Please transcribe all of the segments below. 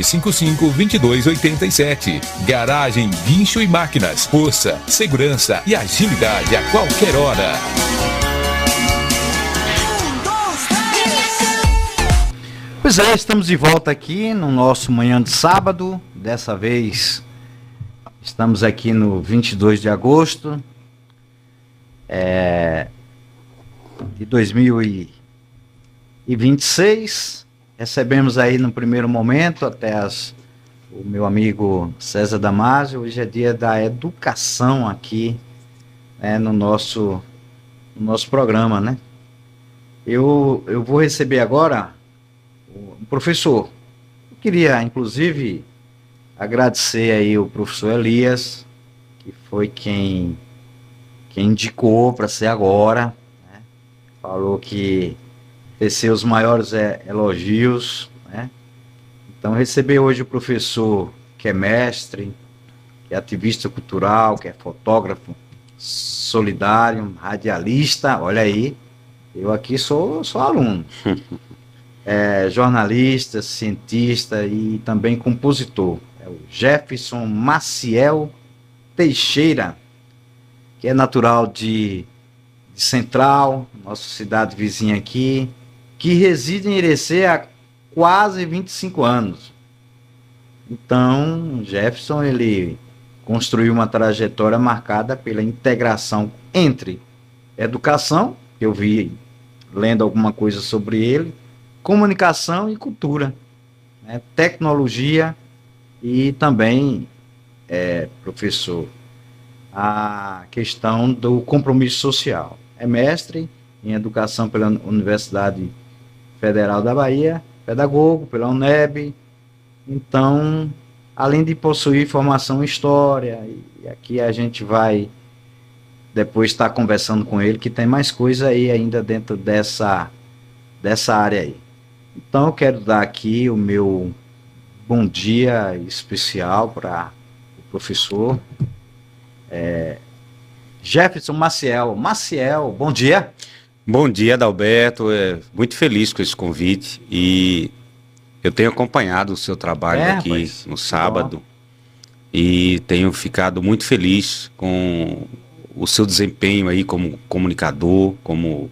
55-2287. Garagem Guincho e Máquinas. Força, segurança e agilidade a qualquer hora. Pois é, estamos de volta aqui no nosso Manhã de Sábado. Dessa vez estamos aqui no 22 de agosto de 2026. Recebemos aí no primeiro momento o meu amigo César Damásio. Hoje é dia da educação aqui, né, no nosso programa, né? Eu vou receber agora o professor. Eu queria, inclusive, agradecer aí o professor Elias, que foi quem indicou para ser agora, né? Falou que teceu os maiores elogios, né? Então, receber hoje o professor que é mestre, que é ativista cultural, que é fotógrafo solidário, radialista, olha aí, eu aqui sou aluno. Jornalista, cientista e também compositor. É o Jefferson Maciel Teixeira, que é natural de Central, nossa cidade vizinha aqui, que reside em Irecê há quase 25 anos. Então, Jefferson, ele construiu uma trajetória marcada pela integração entre educação, que eu vi lendo alguma coisa sobre ele, comunicação e cultura, né? Tecnologia e também, professor, a questão do compromisso social. É mestre em educação pela Universidade Federal da Bahia, pedagogo pela UNEB. Então, além de possuir formação em história, e aqui a gente vai depois estar conversando com ele, que tem mais coisa aí ainda dentro dessa área aí. Então, eu quero dar aqui o meu bom dia especial para o professor Jefferson Maciel. Maciel, bom dia. Bom dia, Adalberto. Muito feliz com esse convite e eu tenho acompanhado o seu trabalho aqui no sábado e tenho ficado muito feliz com o seu desempenho aí como comunicador, como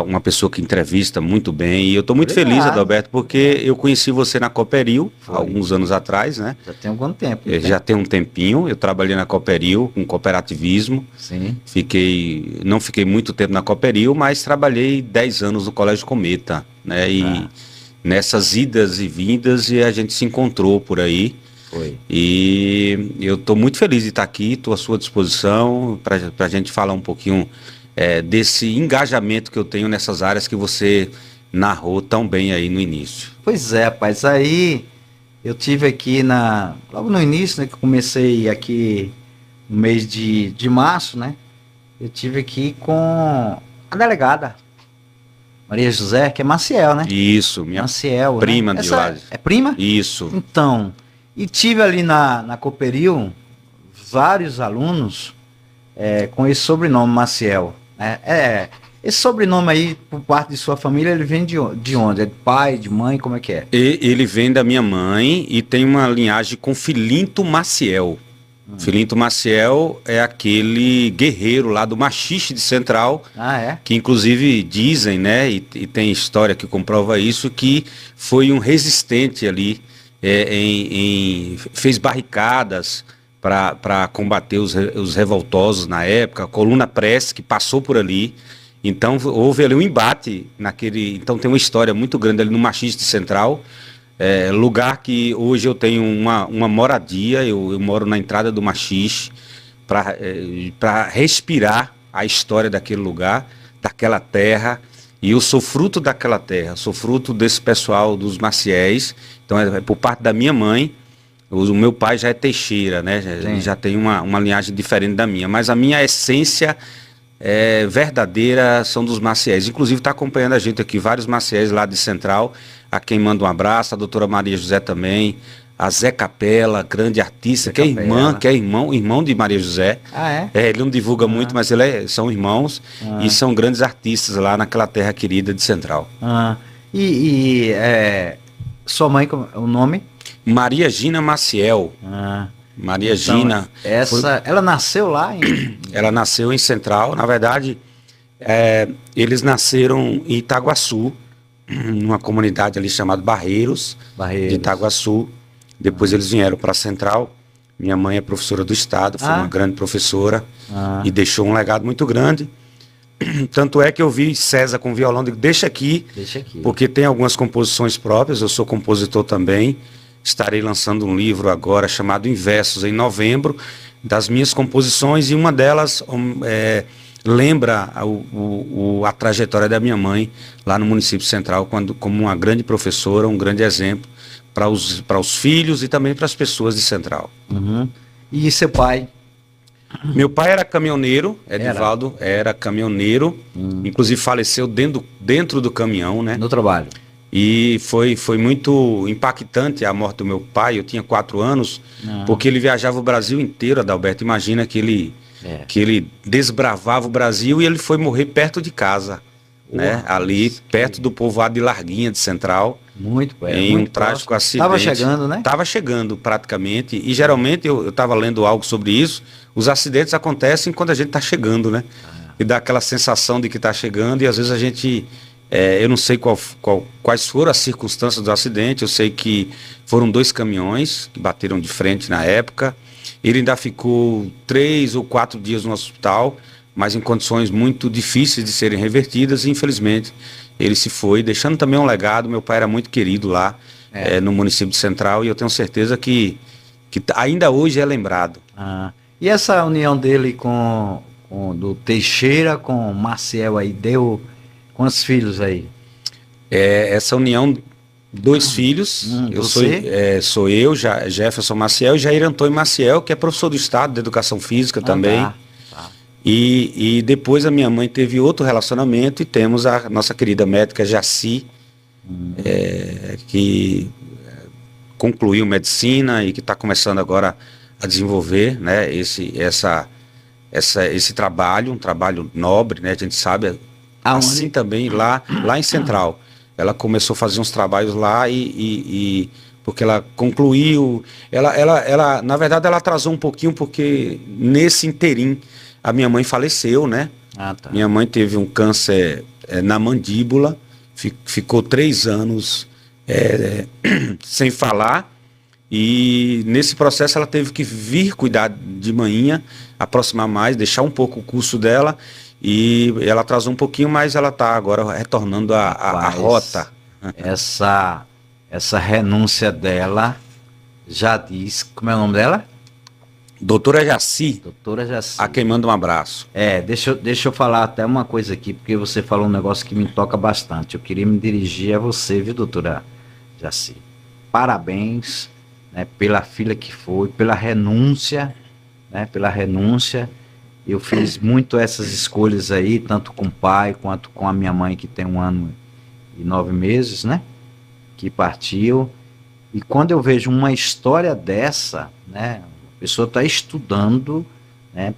uma pessoa que entrevista muito bem. E eu estou muito feliz, Adalberto, porque eu conheci você na Cooperil, alguns anos atrás, né? Já tem algum tempo. Já tem um tempinho. Eu trabalhei na Cooperil com cooperativismo. Sim. Não fiquei muito tempo na Cooperil, mas trabalhei 10 anos no Colégio Cometa, né? E nessas idas e vindas a gente se encontrou por aí. Foi. E eu estou muito feliz de estar aqui, estou à sua disposição para a gente falar um pouquinho desse engajamento que eu tenho nessas áreas que você narrou tão bem aí no início. Pois é, rapaz, aí eu tive aqui logo no início, né, que eu comecei aqui no mês de março, né, eu tive aqui com a delegada Maria José, que é Maciel, né? Isso, minha Maciel, prima, né? de lá. É prima? Isso. Então, e tive ali na Cooperil vários alunos com esse sobrenome Maciel. Esse sobrenome aí, por parte de sua família, ele vem de onde? É de pai, de mãe, como é que é? Ele vem da minha mãe e tem uma linhagem com Filinto Maciel. Filinto Maciel é aquele guerreiro lá do Machixe de Central, que inclusive dizem, né, e tem história que comprova isso, que foi um resistente ali, fez barricadas para combater os revoltosos na época, a Coluna Press, que passou por ali. Então houve ali um embate então tem uma história muito grande ali no Machixe de Central, lugar que hoje eu tenho uma moradia, eu moro na entrada do Machixe, para respirar a história daquele lugar, daquela terra, e eu sou fruto daquela terra, sou fruto desse pessoal dos Maciéis. Então é por parte da minha mãe. O meu pai já é Teixeira, né? Já tem uma linhagem diferente da minha, mas a minha essência verdadeira são dos Maciéis. Inclusive está acompanhando a gente aqui vários Maciéis lá de Central, a quem manda um abraço, a doutora Maria José também, a Zé Capela, grande artista, que é irmão de Maria José. Ele não divulga muito, mas são irmãos e são grandes artistas lá naquela terra querida de Central. Sua mãe, o nome? Maria Gina Maciel. Ah, Maria então, Gina. ela nasceu lá Ela nasceu em Central. Na verdade, eles nasceram em Itaguaçu, numa comunidade ali chamada Barreiros, de Itaguaçu. Depois eles vieram para Central. Minha mãe é professora do estado, foi uma grande professora e deixou um legado muito grande. Tanto é que eu vi César com violão, digo, deixa aqui, porque tem algumas composições próprias, eu sou compositor também. Estarei lançando um livro agora chamado Inversos, em novembro, das minhas composições, e uma delas lembra a trajetória da minha mãe lá no município central, como uma grande professora, um grande exemplo para os filhos e também para as pessoas de Central. Uhum. E seu pai? Meu pai era caminhoneiro, Edivaldo era caminhoneiro, inclusive faleceu dentro do caminhão, né? No trabalho. E foi muito impactante a morte do meu pai. Eu tinha 4 anos, porque ele viajava o Brasil inteiro, Adalberto. Imagina que ele desbravava o Brasil e ele foi morrer perto de casa, né? Ali, perto do povoado de Larguinha, de Central. Muito perto. Em um trágico acidente. Estava chegando, né? Estava chegando, praticamente. E geralmente, eu estava lendo algo sobre isso, os acidentes acontecem quando a gente está chegando, né? E dá aquela sensação de que está chegando, e às vezes a gente... eu não sei quais foram as circunstâncias do acidente. Eu sei que foram 2 caminhões que bateram de frente na época. Ele ainda ficou 3 ou 4 dias no hospital, mas em condições muito difíceis de serem revertidas, e infelizmente ele se foi, deixando também um legado. Meu pai era muito querido lá, no município de Central, e eu tenho certeza que ainda hoje é lembrado. E essa união dele do Teixeira com Maciel aí, deu quantos filhos aí? Essa união, 2 filhos. Sou eu, Jefferson Maciel, e Jair Antônio Maciel, que é professor do Estado de Educação Física também. Tá. E depois a minha mãe teve outro relacionamento, e temos a nossa querida médica Jaci, que concluiu medicina e que está começando agora a desenvolver, né, esse trabalho, um trabalho nobre, né, a gente sabe. Assim também lá em Central. Ela começou a fazer uns trabalhos lá e porque ela concluiu, ela na verdade ela atrasou um pouquinho, porque nesse interim a minha mãe faleceu, né? Tá. Minha mãe teve um câncer na mandíbula, ficou 3 anos sem falar, e nesse processo ela teve que vir cuidar de manhã, aproximar mais, deixar um pouco o curso dela, e ela atrasou um pouquinho, mas ela está agora retornando a rota. Essa renúncia dela já diz, como é o nome dela? Doutora Jaci. Doutora Jaci. A quem manda um abraço. Deixa eu falar até uma coisa aqui, porque você falou um negócio que me toca bastante. Eu queria me dirigir a você, viu, doutora Jaci? Parabéns, né, pela filha que foi, pela renúncia, né, Eu fiz muito essas escolhas aí, tanto com o pai, quanto com a minha mãe, que tem 1 ano e 9 meses, né, que partiu. E quando eu vejo uma história dessa, né, a pessoa está estudando, né,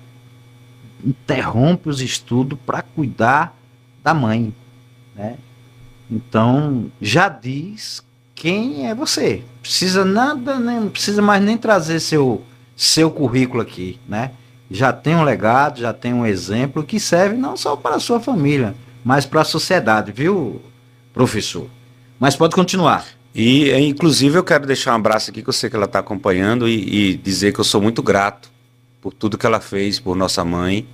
interrompe os estudos para cuidar da mãe, né? Então já diz quem é você. Precisa nada, né? Não precisa mais nem trazer seu currículo aqui, né? Já tem um legado, já tem um exemplo que serve não só para a sua família, mas para a sociedade, viu, professor? Mas pode continuar. E, inclusive, eu quero deixar um abraço aqui, que eu sei que ela está acompanhando, e dizer que eu sou muito grato por tudo que ela fez por nossa mãe.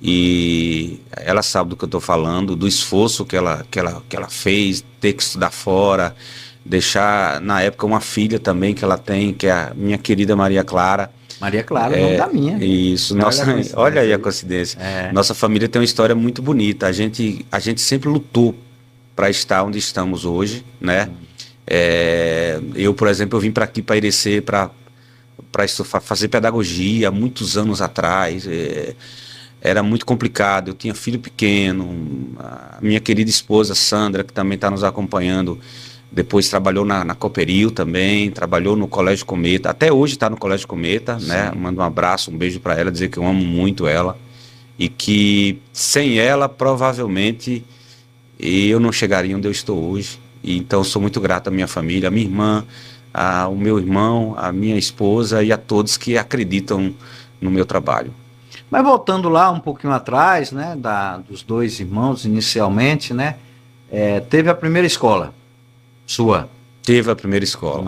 E ela sabe do que eu estou falando, do esforço que ela fez, ter que estudar fora, deixar, na época, uma filha também que ela tem, que é a minha querida Maria Clara. Maria Clara, o nome da minha. Isso, olha aí a coincidência. Nossa família tem uma história muito bonita. A gente sempre lutou para estar onde estamos hoje, né? Eu, por exemplo, eu vim para aqui, para Irecê, para fazer pedagogia muitos anos atrás. Era muito complicado, eu tinha filho pequeno. A minha querida esposa Sandra, que também está nos acompanhando, depois trabalhou na Cooperil também, trabalhou no Colégio Cometa, até hoje está no Colégio Cometa, né? Mando um abraço, um beijo para ela, dizer que eu amo muito ela, e que sem ela provavelmente eu não chegaria onde eu estou hoje. E então sou muito grato à minha família, à minha irmã, ao meu irmão, à minha esposa e a todos que acreditam no meu trabalho. Mas voltando lá um pouquinho atrás, né, dos dois irmãos inicialmente, né, teve a primeira escola sua. Teve a primeira escola.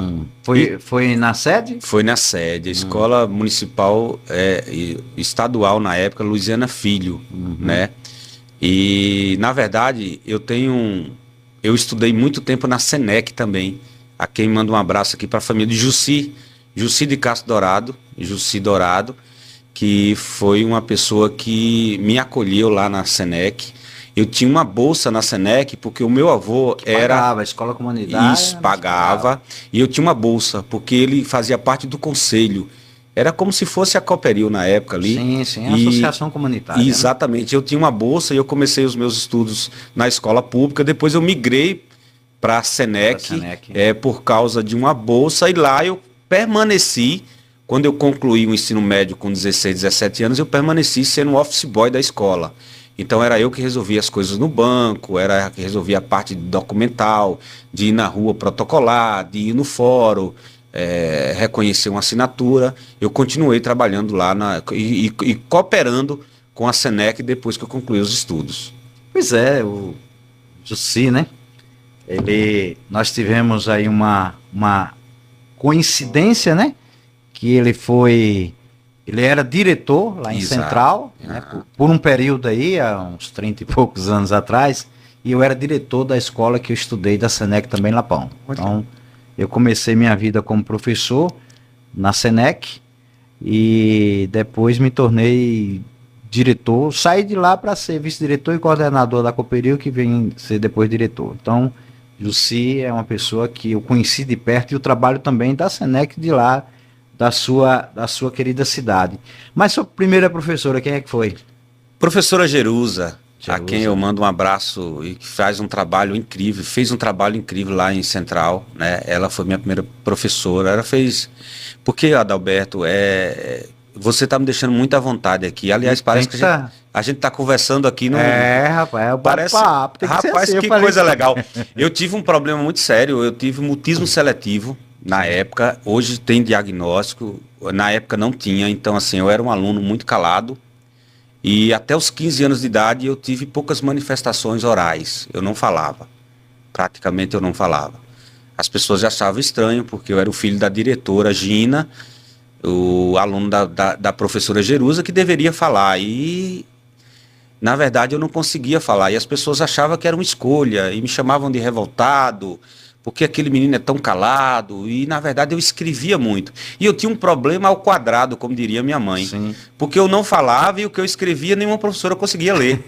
Foi na sede? Foi na sede, a escola municipal estadual na época, Luiziana Filho, né? E na verdade eu estudei muito tempo na Senec também. A quem manda um abraço aqui para a família de Jussi de Castro Dourado, Jussi Dourado, que foi uma pessoa que me acolheu lá na Senec. Eu tinha uma bolsa na Senec, porque o meu avô Pagava, a escola comunitária. Isso, pagava. E eu tinha uma bolsa, porque ele fazia parte do conselho. Era como se fosse a Cooperil na época ali. Sim, a associação comunitária. Exatamente. Né? Eu tinha uma bolsa e eu comecei os meus estudos na escola pública. Depois eu migrei para a Senec, por causa de uma bolsa. E lá eu permaneci. Quando eu concluí o ensino médio com 16, 17 anos, eu permaneci sendo o office boy da escola. Então era eu que resolvia as coisas no banco, era eu que resolvia a parte documental, de ir na rua protocolar, de ir no fórum, reconhecer uma assinatura. Eu continuei trabalhando lá e cooperando com a Senec depois que eu concluí os estudos. Pois é, o Jussi, né? Nós tivemos aí uma coincidência, né? Que ele era diretor lá em Central, né, por um período aí, há uns 30 e poucos anos atrás, e eu era diretor da escola que eu estudei, da Senec também, Lapão. Então, eu comecei minha vida como professor na Senec, e depois me tornei diretor, saí de lá para ser vice-diretor e coordenador da Cooperil, que vem ser depois diretor. Então, Jussi é uma pessoa que eu conheci de perto, e o trabalho também da Senec de lá, da sua querida cidade. Mas sua primeira professora, quem é que foi? Professora Jerusa, a quem eu mando um abraço e que faz um trabalho incrível, fez um trabalho incrível lá em Central, né? Ela foi minha primeira professora, ela fez... Porque, Adalberto, você está me deixando muito à vontade aqui. Aliás, parece que a gente está conversando aqui no... rapaz, é o bate-papo. Rapaz, que coisa legal. Eu tive um problema muito sério, eu tive mutismo seletivo. Na época, hoje tem diagnóstico, na época não tinha, então assim, eu era um aluno muito calado e até os 15 anos de idade eu tive poucas manifestações orais, eu não falava, praticamente eu não falava. As pessoas achavam estranho porque eu era o filho da diretora Gina, o aluno da professora Jerusa que deveria falar e na verdade eu não conseguia falar e as pessoas achavam que era uma escolha e me chamavam de revoltado, porque aquele menino é tão calado, e na verdade eu escrevia muito. E eu tinha um problema ao quadrado, como diria minha mãe. Sim. Porque eu não falava e o que eu escrevia nenhuma professora conseguia ler.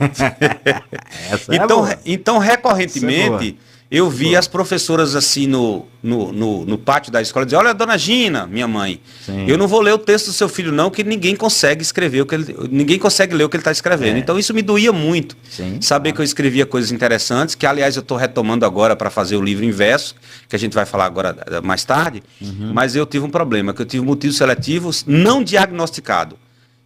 Então, recorrentemente, eu vi as professoras assim no pátio da escola dizer: olha, dona Gina, minha mãe, eu não vou ler o texto do seu filho não, que ninguém consegue escrever ninguém consegue ler o que ele está escrevendo. Então isso me doía muito. Saber que eu escrevia coisas interessantes, que aliás eu estou retomando agora para fazer o livro inverso, que a gente vai falar agora mais tarde, mas eu tive um problema, que eu tive motivos seletivos não diagnosticado.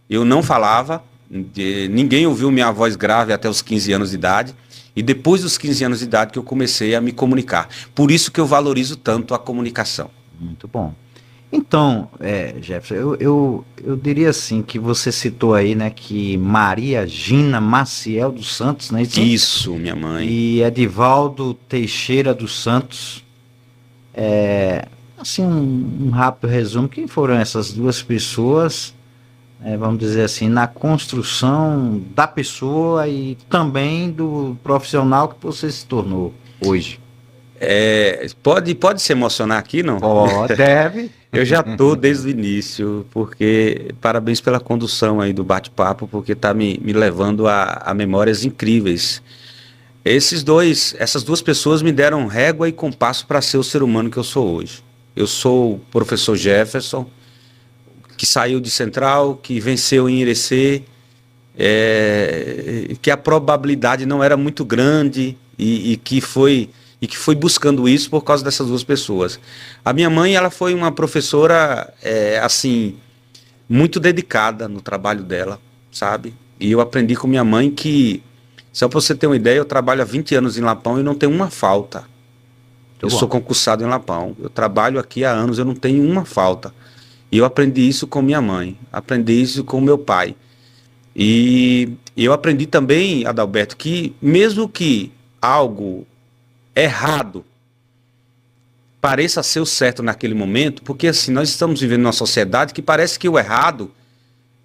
Eu não falava, ninguém ouviu minha voz grave até os 15 anos de idade. E depois dos 15 anos de idade que eu comecei a me comunicar. Por isso que eu valorizo tanto a comunicação. Muito bom. Então, Jefferson, eu diria assim, que você citou aí, né, que Maria Gina Maciel dos Santos, né? Isso, minha mãe. E Edivaldo Teixeira dos Santos. Assim, um rápido resumo, quem foram essas duas pessoas... vamos dizer assim, na construção da pessoa e também do profissional que você se tornou hoje? Pode se emocionar aqui, não? Deve. Eu já estou desde o início, porque parabéns pela condução aí do bate-papo, porque está me levando a memórias incríveis. Essas duas pessoas me deram régua e compasso para ser o ser humano que eu sou hoje. Eu sou o professor Jefferson, que saiu de Central, que venceu em Irecê, que a probabilidade não era muito grande e que foi buscando isso por causa dessas duas pessoas. A minha mãe, ela foi uma professora, assim, muito dedicada no trabalho dela, sabe? E eu aprendi com minha mãe que, só para você ter uma ideia, eu trabalho há 20 anos em Lapão e não tenho uma falta. Eu bom. sou concursado em Lapão. Eu trabalho aqui há anos, eu não tenho uma falta. E eu aprendi isso com minha mãe, aprendi isso com meu pai. E eu aprendi também, Adalberto, que mesmo que algo errado pareça ser o certo naquele momento, porque assim, nós estamos vivendo numa sociedade que parece que o errado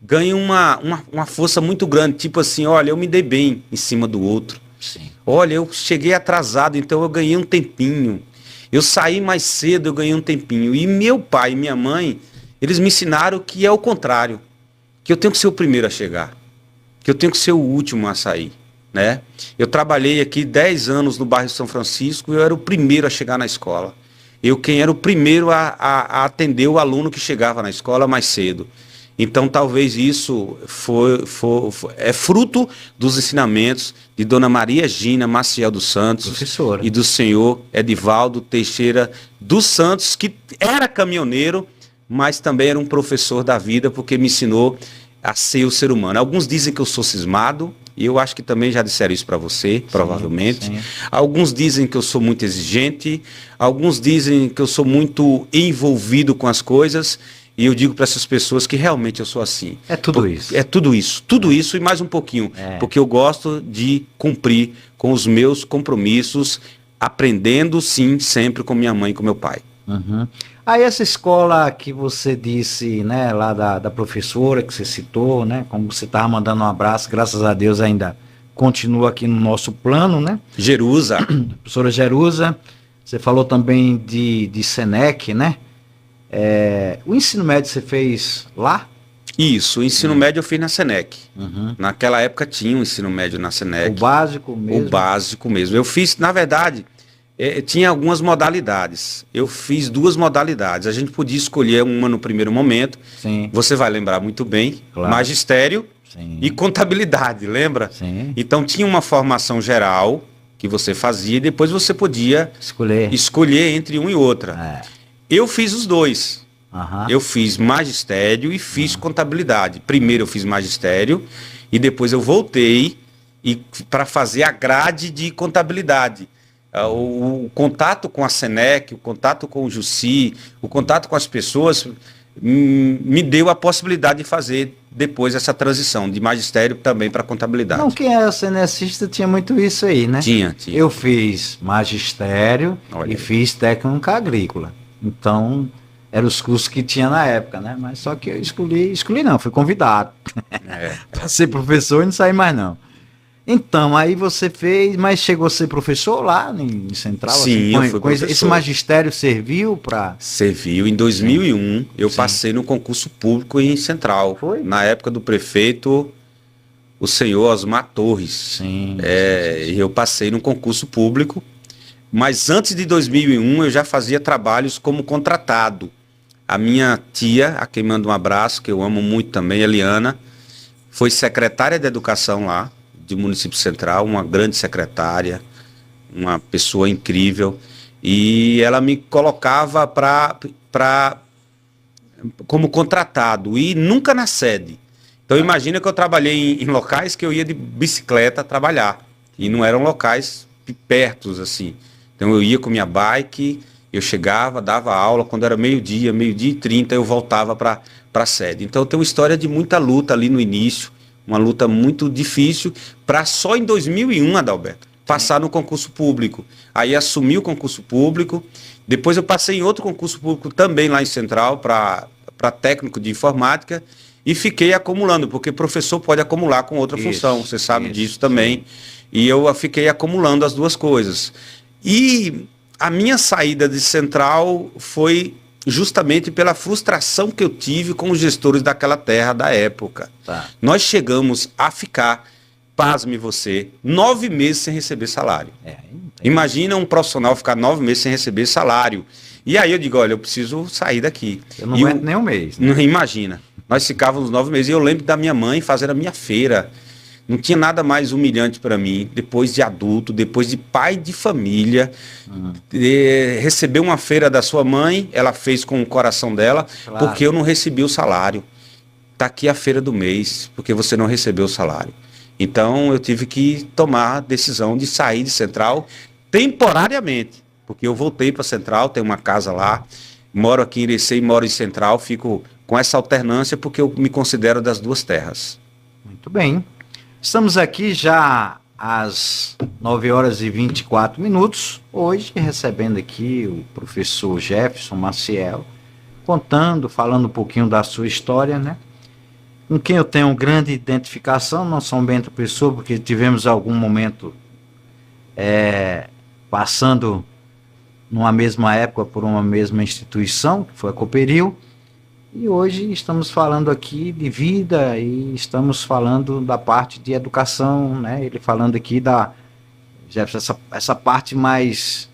ganha uma força muito grande, tipo assim, olha, eu me dei bem em cima do outro. Sim. Olha, eu cheguei atrasado, então eu ganhei um tempinho. Eu saí mais cedo, eu ganhei um tempinho. E meu pai e minha mãe, eles me ensinaram que é o contrário, que eu tenho que ser o primeiro a chegar, que eu tenho que ser o último a sair, né? Eu trabalhei aqui 10 anos no bairro São Francisco e eu era o primeiro a chegar na escola. Quem era o primeiro a atender o aluno que chegava na escola mais cedo. Então, talvez isso é fruto dos ensinamentos de Dona Maria Gina Maciel dos Santos, Professora. e do senhor Edivaldo Teixeira dos Santos, que era caminhoneiro, mas também era um professor da vida, porque me ensinou a ser o ser humano. Alguns dizem que eu sou cismado, e eu acho que também já disseram isso para você, provavelmente. Sim. Alguns dizem que eu sou muito exigente, alguns dizem que eu sou muito envolvido com as coisas, e eu digo para essas pessoas que realmente eu sou assim. É tudo isso. É tudo isso e mais um pouquinho, porque eu gosto de cumprir com os meus compromissos, aprendendo sim, sempre com minha mãe e com meu pai. Uhum. Aí essa escola que você disse, né, lá da professora que você citou, né, como você estava mandando um abraço, graças a Deus ainda continua aqui no nosso plano, né? Jerusa. Professora Jerusa, você falou também de Senec, né? O ensino médio você fez lá? Isso, o ensino médio eu fiz na Senec. Uhum. Naquela época tinha um ensino médio na Senec. O básico mesmo? O básico mesmo. Eu fiz, na verdade, tinha algumas modalidades. Eu fiz 2 modalidades. A gente podia escolher uma no primeiro momento. Sim. Você vai lembrar muito bem. Claro. Magistério. Sim. E contabilidade, lembra? Sim. Então tinha uma formação geral que você fazia e depois você podia escolher entre um e outra. Eu fiz os 2. Uhum. Eu fiz magistério e fiz contabilidade. Primeiro eu fiz magistério e depois eu voltei para fazer a grade de contabilidade. O contato com a Senec, o contato com o Jussi, o contato com as pessoas me deu a possibilidade de fazer depois essa transição de magistério também para contabilidade. Não, quem era cenecista tinha muito isso aí, né? Tinha. Eu fiz magistério e fiz técnica agrícola. Então, eram os cursos que tinha na época, né? Mas só que eu escolhi não, fui convidado para ser professor e não saí mais não. Então, aí você fez, mas chegou a ser professor lá em Central? Sim, assim, eu fui professor. Esse magistério serviu para... Serviu. Em 2001, eu passei no concurso público em Central. Foi? Na época do prefeito, o senhor Osmar Torres. Sim. Eu passei no concurso público, mas antes de 2001 eu já fazia trabalhos como contratado. A minha tia, a quem mando um abraço, que eu amo muito também, Eliana, foi secretária de educação lá, do município central, uma grande secretária, uma pessoa incrível, e ela me colocava como contratado e nunca na sede. Então imagina que eu trabalhei em locais que eu ia de bicicleta trabalhar e não eram locais pertos assim. Então eu ia com minha bike, eu chegava, dava aula, quando era meio-dia e 30 eu voltava para a sede. Então tem uma história de muita luta ali no início, uma luta muito difícil, para só em 2001, Adalberto, passar no concurso público. Aí assumi o concurso público, depois eu passei em outro concurso público também lá em Central, para técnico de informática, e fiquei acumulando, porque professor pode acumular com outra função, você sabe disso também. E eu fiquei acumulando as 2 coisas. E a minha saída de Central foi justamente pela frustração que eu tive com os gestores daquela terra da época. Nós chegamos a ficar, pasme você, 9 meses sem receber salário. Imagina um profissional ficar 9 meses sem receber salário. E aí eu digo, olha, eu preciso sair daqui. Eu não aguento nem um mês. Né? Não, imagina. Nós ficávamos 9 meses e eu lembro da minha mãe fazendo a minha feira. Não tinha nada mais humilhante para mim, depois de adulto, depois de pai de família, receber uma feira da sua mãe, ela fez com o coração dela, porque eu não recebi o salário. Está aqui a feira do mês, porque você não recebeu o salário. Então eu tive que tomar a decisão de sair de Central temporariamente, porque eu voltei para Central, tenho uma casa lá, moro aqui em Irecê e moro em Central, fico com essa alternância porque eu me considero das duas terras. Muito bem. Estamos aqui já às 9 horas e 24 minutos, hoje recebendo aqui o professor Jefferson Maciel, falando um pouquinho da sua história, né? Com quem eu tenho grande identificação, não somente a pessoa, porque tivemos algum momento passando numa mesma época por uma mesma instituição, que foi a Cooperil, e hoje estamos falando aqui de vida e estamos falando da parte de educação, né? Ele falando aqui essa parte mais,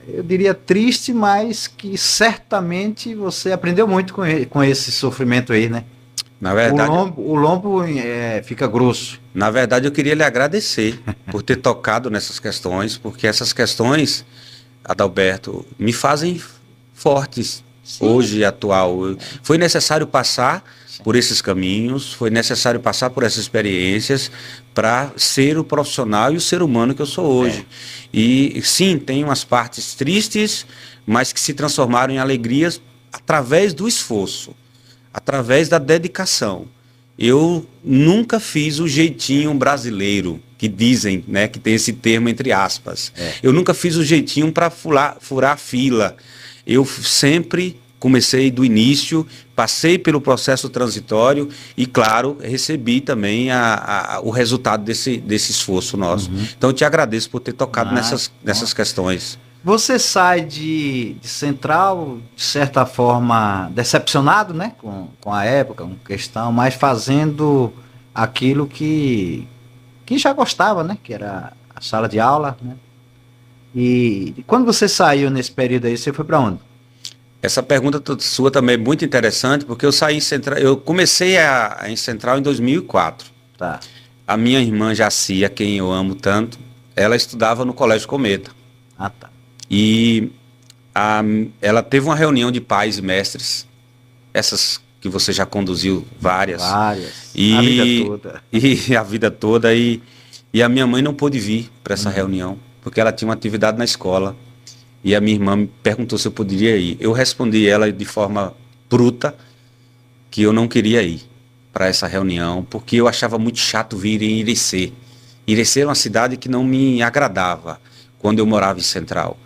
eu diria triste, mas que certamente você aprendeu muito com esse sofrimento aí, né? Na verdade, o lombo fica grosso. Na verdade, eu queria lhe agradecer por ter tocado nessas questões, porque essas questões, Adalberto, me fazem fortes. Sim. Hoje, atual. Foi necessário passar por esses caminhos, foi necessário passar por essas experiências para ser o profissional e o ser humano que eu sou hoje. E sim, tem umas partes tristes, mas que se transformaram em alegrias através do esforço, através da dedicação. Eu nunca fiz o jeitinho brasileiro, que dizem, né, que tem esse termo entre aspas. Eu nunca fiz o jeitinho para furar a fila. Eu sempre comecei do início, passei pelo processo transitório e, claro, recebi também o resultado desse esforço nosso. Então, eu te agradeço por ter tocado nessas questões. Você sai de Central, de certa forma, decepcionado, né, com a época, com questão, mas fazendo aquilo que já gostava, né, que era a sala de aula, né? E quando você saiu nesse período aí, você foi para onde? Essa pergunta sua também é muito interessante, porque eu saí em Central, eu comecei em Central em 2004. Tá. A minha irmã Jacia, quem eu amo tanto, ela estudava no Colégio Cometa. Ah, tá. E ela teve uma reunião de pais e mestres, essas que você já conduziu várias. Várias. A vida toda. E a vida toda. E a minha mãe não pôde vir para essa reunião, porque ela tinha uma atividade na escola. E a minha irmã me perguntou se eu poderia ir. Eu respondi ela de forma bruta que eu não queria ir para essa reunião, porque eu achava muito chato vir em Irecê. Irecê era uma cidade que não me agradava quando eu morava em Central.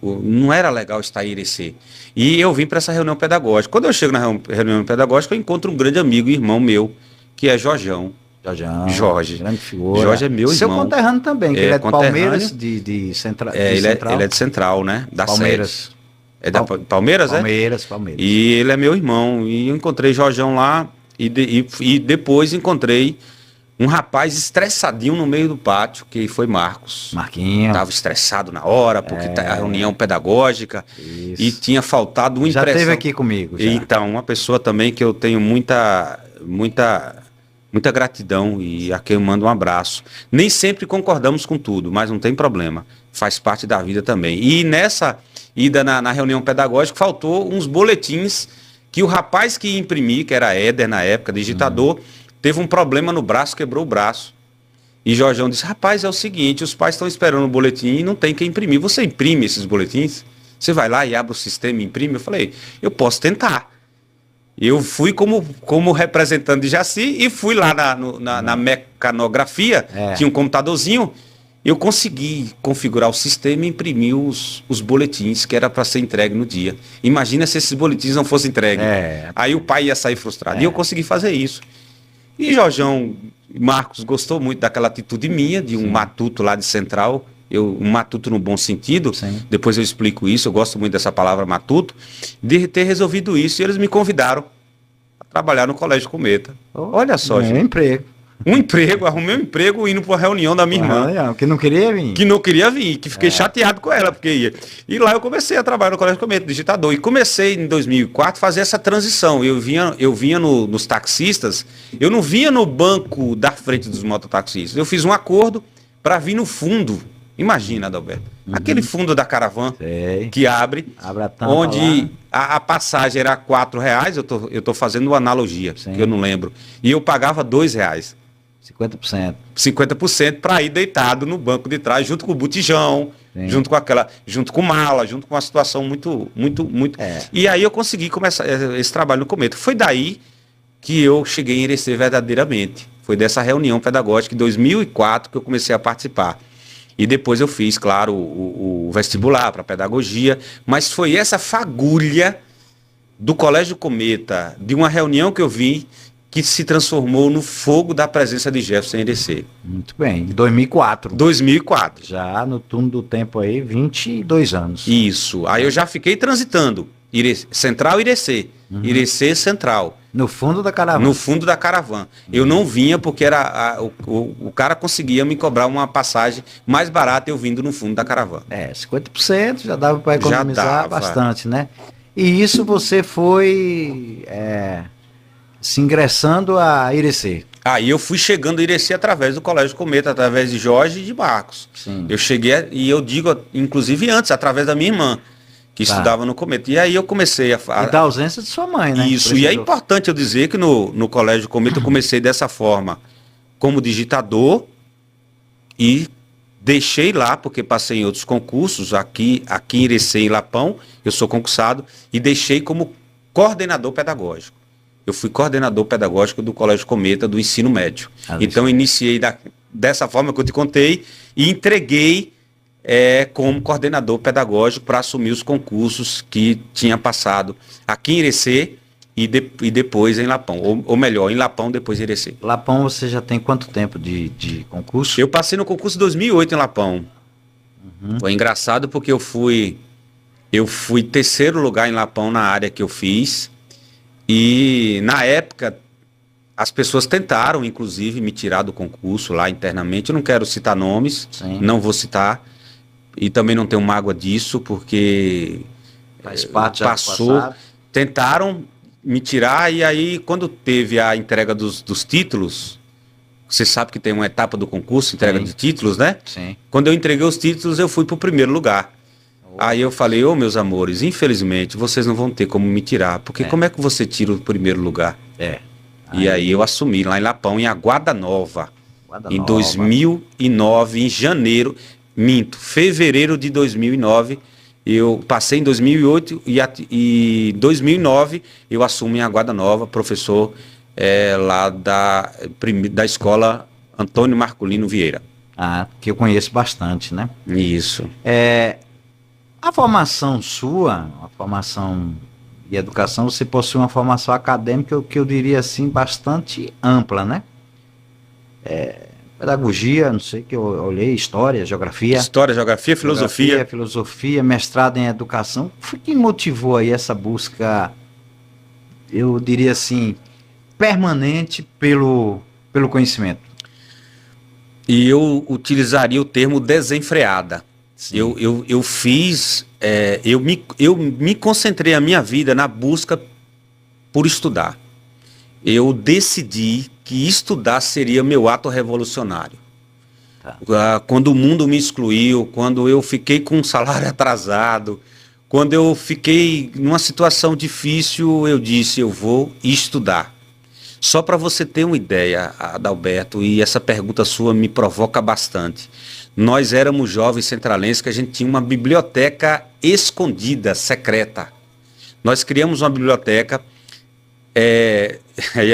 Não era legal estar em Irecê. E eu vim para essa reunião pedagógica. Quando eu chego na reunião pedagógica, eu encontro um grande amigo e irmão meu, que é Jorjão. Jorge. Grande figura. Jorge é meu irmão. Seu conterrâneo também, que ele é de Palmeiras, de Central. Ele é de Central, né? Da Palmeiras. Sede. É da Palmeiras, Palmeiras. E ele é meu irmão. E eu encontrei Jorjão lá e depois encontrei um rapaz estressadinho no meio do pátio, que foi Marquinhos. Estava estressado na hora, porque a reunião pedagógica. Isso. E tinha faltado uma impressão. Já esteve aqui comigo. Já. Então, uma pessoa também que eu tenho muita gratidão e a quem eu mando um abraço. Nem sempre concordamos com tudo, mas não tem problema. Faz parte da vida também. E nessa ida na reunião pedagógica, faltou uns boletins que o rapaz que ia imprimir, que era Éder na época, digitador, teve um problema no braço, quebrou o braço. E Jorjão disse, rapaz, é o seguinte, os pais estão esperando o boletim e não tem quem imprimir. Você imprime esses boletins? Você vai lá e abre o sistema e imprime? Eu falei, eu posso tentar. Eu fui como representante de Jaci e fui lá na mecanografia, tinha um computadorzinho, eu consegui configurar o sistema e imprimir os boletins que era para ser entregue no dia. Imagina se esses boletins não fossem entregues. Aí o pai ia sair frustrado. E eu consegui fazer isso. E Jorjão Marcos gostou muito daquela atitude minha, de um matuto lá de Central, um matuto no bom sentido, depois eu explico isso, eu gosto muito dessa palavra matuto, de ter resolvido isso, e eles me convidaram a trabalhar no Colégio Cometa. Olha só, gente. Arrumei um emprego indo para a reunião da minha irmã. Que não queria vir. Que não queria vir, que fiquei chateado com ela, porque ia. E lá eu comecei a trabalhar no Colégio Cometa, digitador, e comecei em 2004 a fazer essa transição. Eu vinha nos taxistas, eu não vinha no banco da frente dos mototaxistas, eu fiz um acordo para vir no fundo. Imagina, Adalberto, aquele fundo da Caravan que abre onde a passagem era R$4, eu tô fazendo uma analogia, que eu não lembro, e eu pagava R$2. 50%. 50% para ir deitado no banco de trás, junto com o botijão, Sim. junto com mala, junto com uma situação muito. É. E aí eu consegui começar esse trabalho no Cometa. Foi daí que eu cheguei em Irecê verdadeiramente. Foi dessa reunião pedagógica em 2004 que eu comecei a participar. E depois eu fiz, claro, o vestibular para pedagogia, mas foi essa fagulha do Colégio Cometa, de uma reunião que eu vi, que se transformou no fogo da presença de Jefferson em Irecê. Muito bem. Em 2004. 2004. Já no turno do tempo aí, 22 anos. Isso. Aí eu já fiquei transitando. Central Irecê. Irecê Central. No fundo da caravana. No fundo da caravana. Eu não vinha porque o cara conseguia me cobrar uma passagem mais barata eu vindo no fundo da caravana. 50% já dava para economizar dava. bastante, né? E isso você foi se ingressando a Irecê. Aí eu fui chegando a Irecê através do Colégio Cometa, através de Jorge e de Marcos. Sim. Eu cheguei, e eu digo, inclusive antes, através da minha irmã, que estudava no Cometa. E aí eu comecei E da ausência de sua mãe, né? Isso, e é importante eu dizer que no Colégio Cometa eu comecei dessa forma, como digitador, e deixei lá, porque passei em outros concursos, aqui em Irecê, em Lapão, eu sou concursado, e deixei como coordenador pedagógico. Eu fui coordenador pedagógico do Colégio Cometa do ensino médio. Então iniciei dessa forma que eu te contei e entreguei como coordenador pedagógico para assumir os concursos que tinha passado aqui em Irecê e depois em Lapão. Ou melhor, em Lapão, depois em Irecê. Lapão você já tem quanto tempo de concurso? Eu passei no concurso em 2008 em Lapão. Foi engraçado porque eu fui terceiro lugar em Lapão na área que eu fiz. E na época as pessoas tentaram, inclusive, me tirar do concurso lá internamente. Eu não quero citar nomes, Sim. não vou citar. E também não tenho mágoa disso, porque Faz parte já do passado. Tentaram me tirar, e aí quando teve a entrega dos títulos, você sabe que tem uma etapa do concurso, entrega de títulos, né? Sim. Quando eu entreguei os títulos, eu fui para o primeiro lugar. Aí eu falei, meus amores, infelizmente vocês não vão ter como me tirar, porque como é que você tira o primeiro lugar? E aí eu assumi lá em Lapão, em Aguada Nova, em 2009, em janeiro, fevereiro de 2009, eu passei em 2008 e 2009 eu assumo em Aguada Nova, professor lá da escola Antônio Marculino Vieira. Que eu conheço bastante, né? Isso. A formação sua, a formação e educação, você possui uma formação acadêmica que eu diria assim, bastante ampla, né? Pedagogia, não sei que eu olhei, história, geografia. História, geografia, filosofia. Filosofia, mestrado em educação. O que motivou aí essa busca, eu diria assim, permanente pelo conhecimento? E eu utilizaria o termo desenfreada. Eu fiz, eu me concentrei a minha vida na busca por estudar. Eu decidi que estudar seria meu ato revolucionário. Quando o mundo me excluiu, quando eu fiquei com um salário atrasado, quando eu fiquei numa situação difícil, eu disse, eu vou estudar. Só para você ter uma ideia, Adalberto, e essa pergunta sua me provoca bastante. Nós éramos jovens centralenses que a gente tinha uma biblioteca escondida, secreta. Nós criamos uma biblioteca, e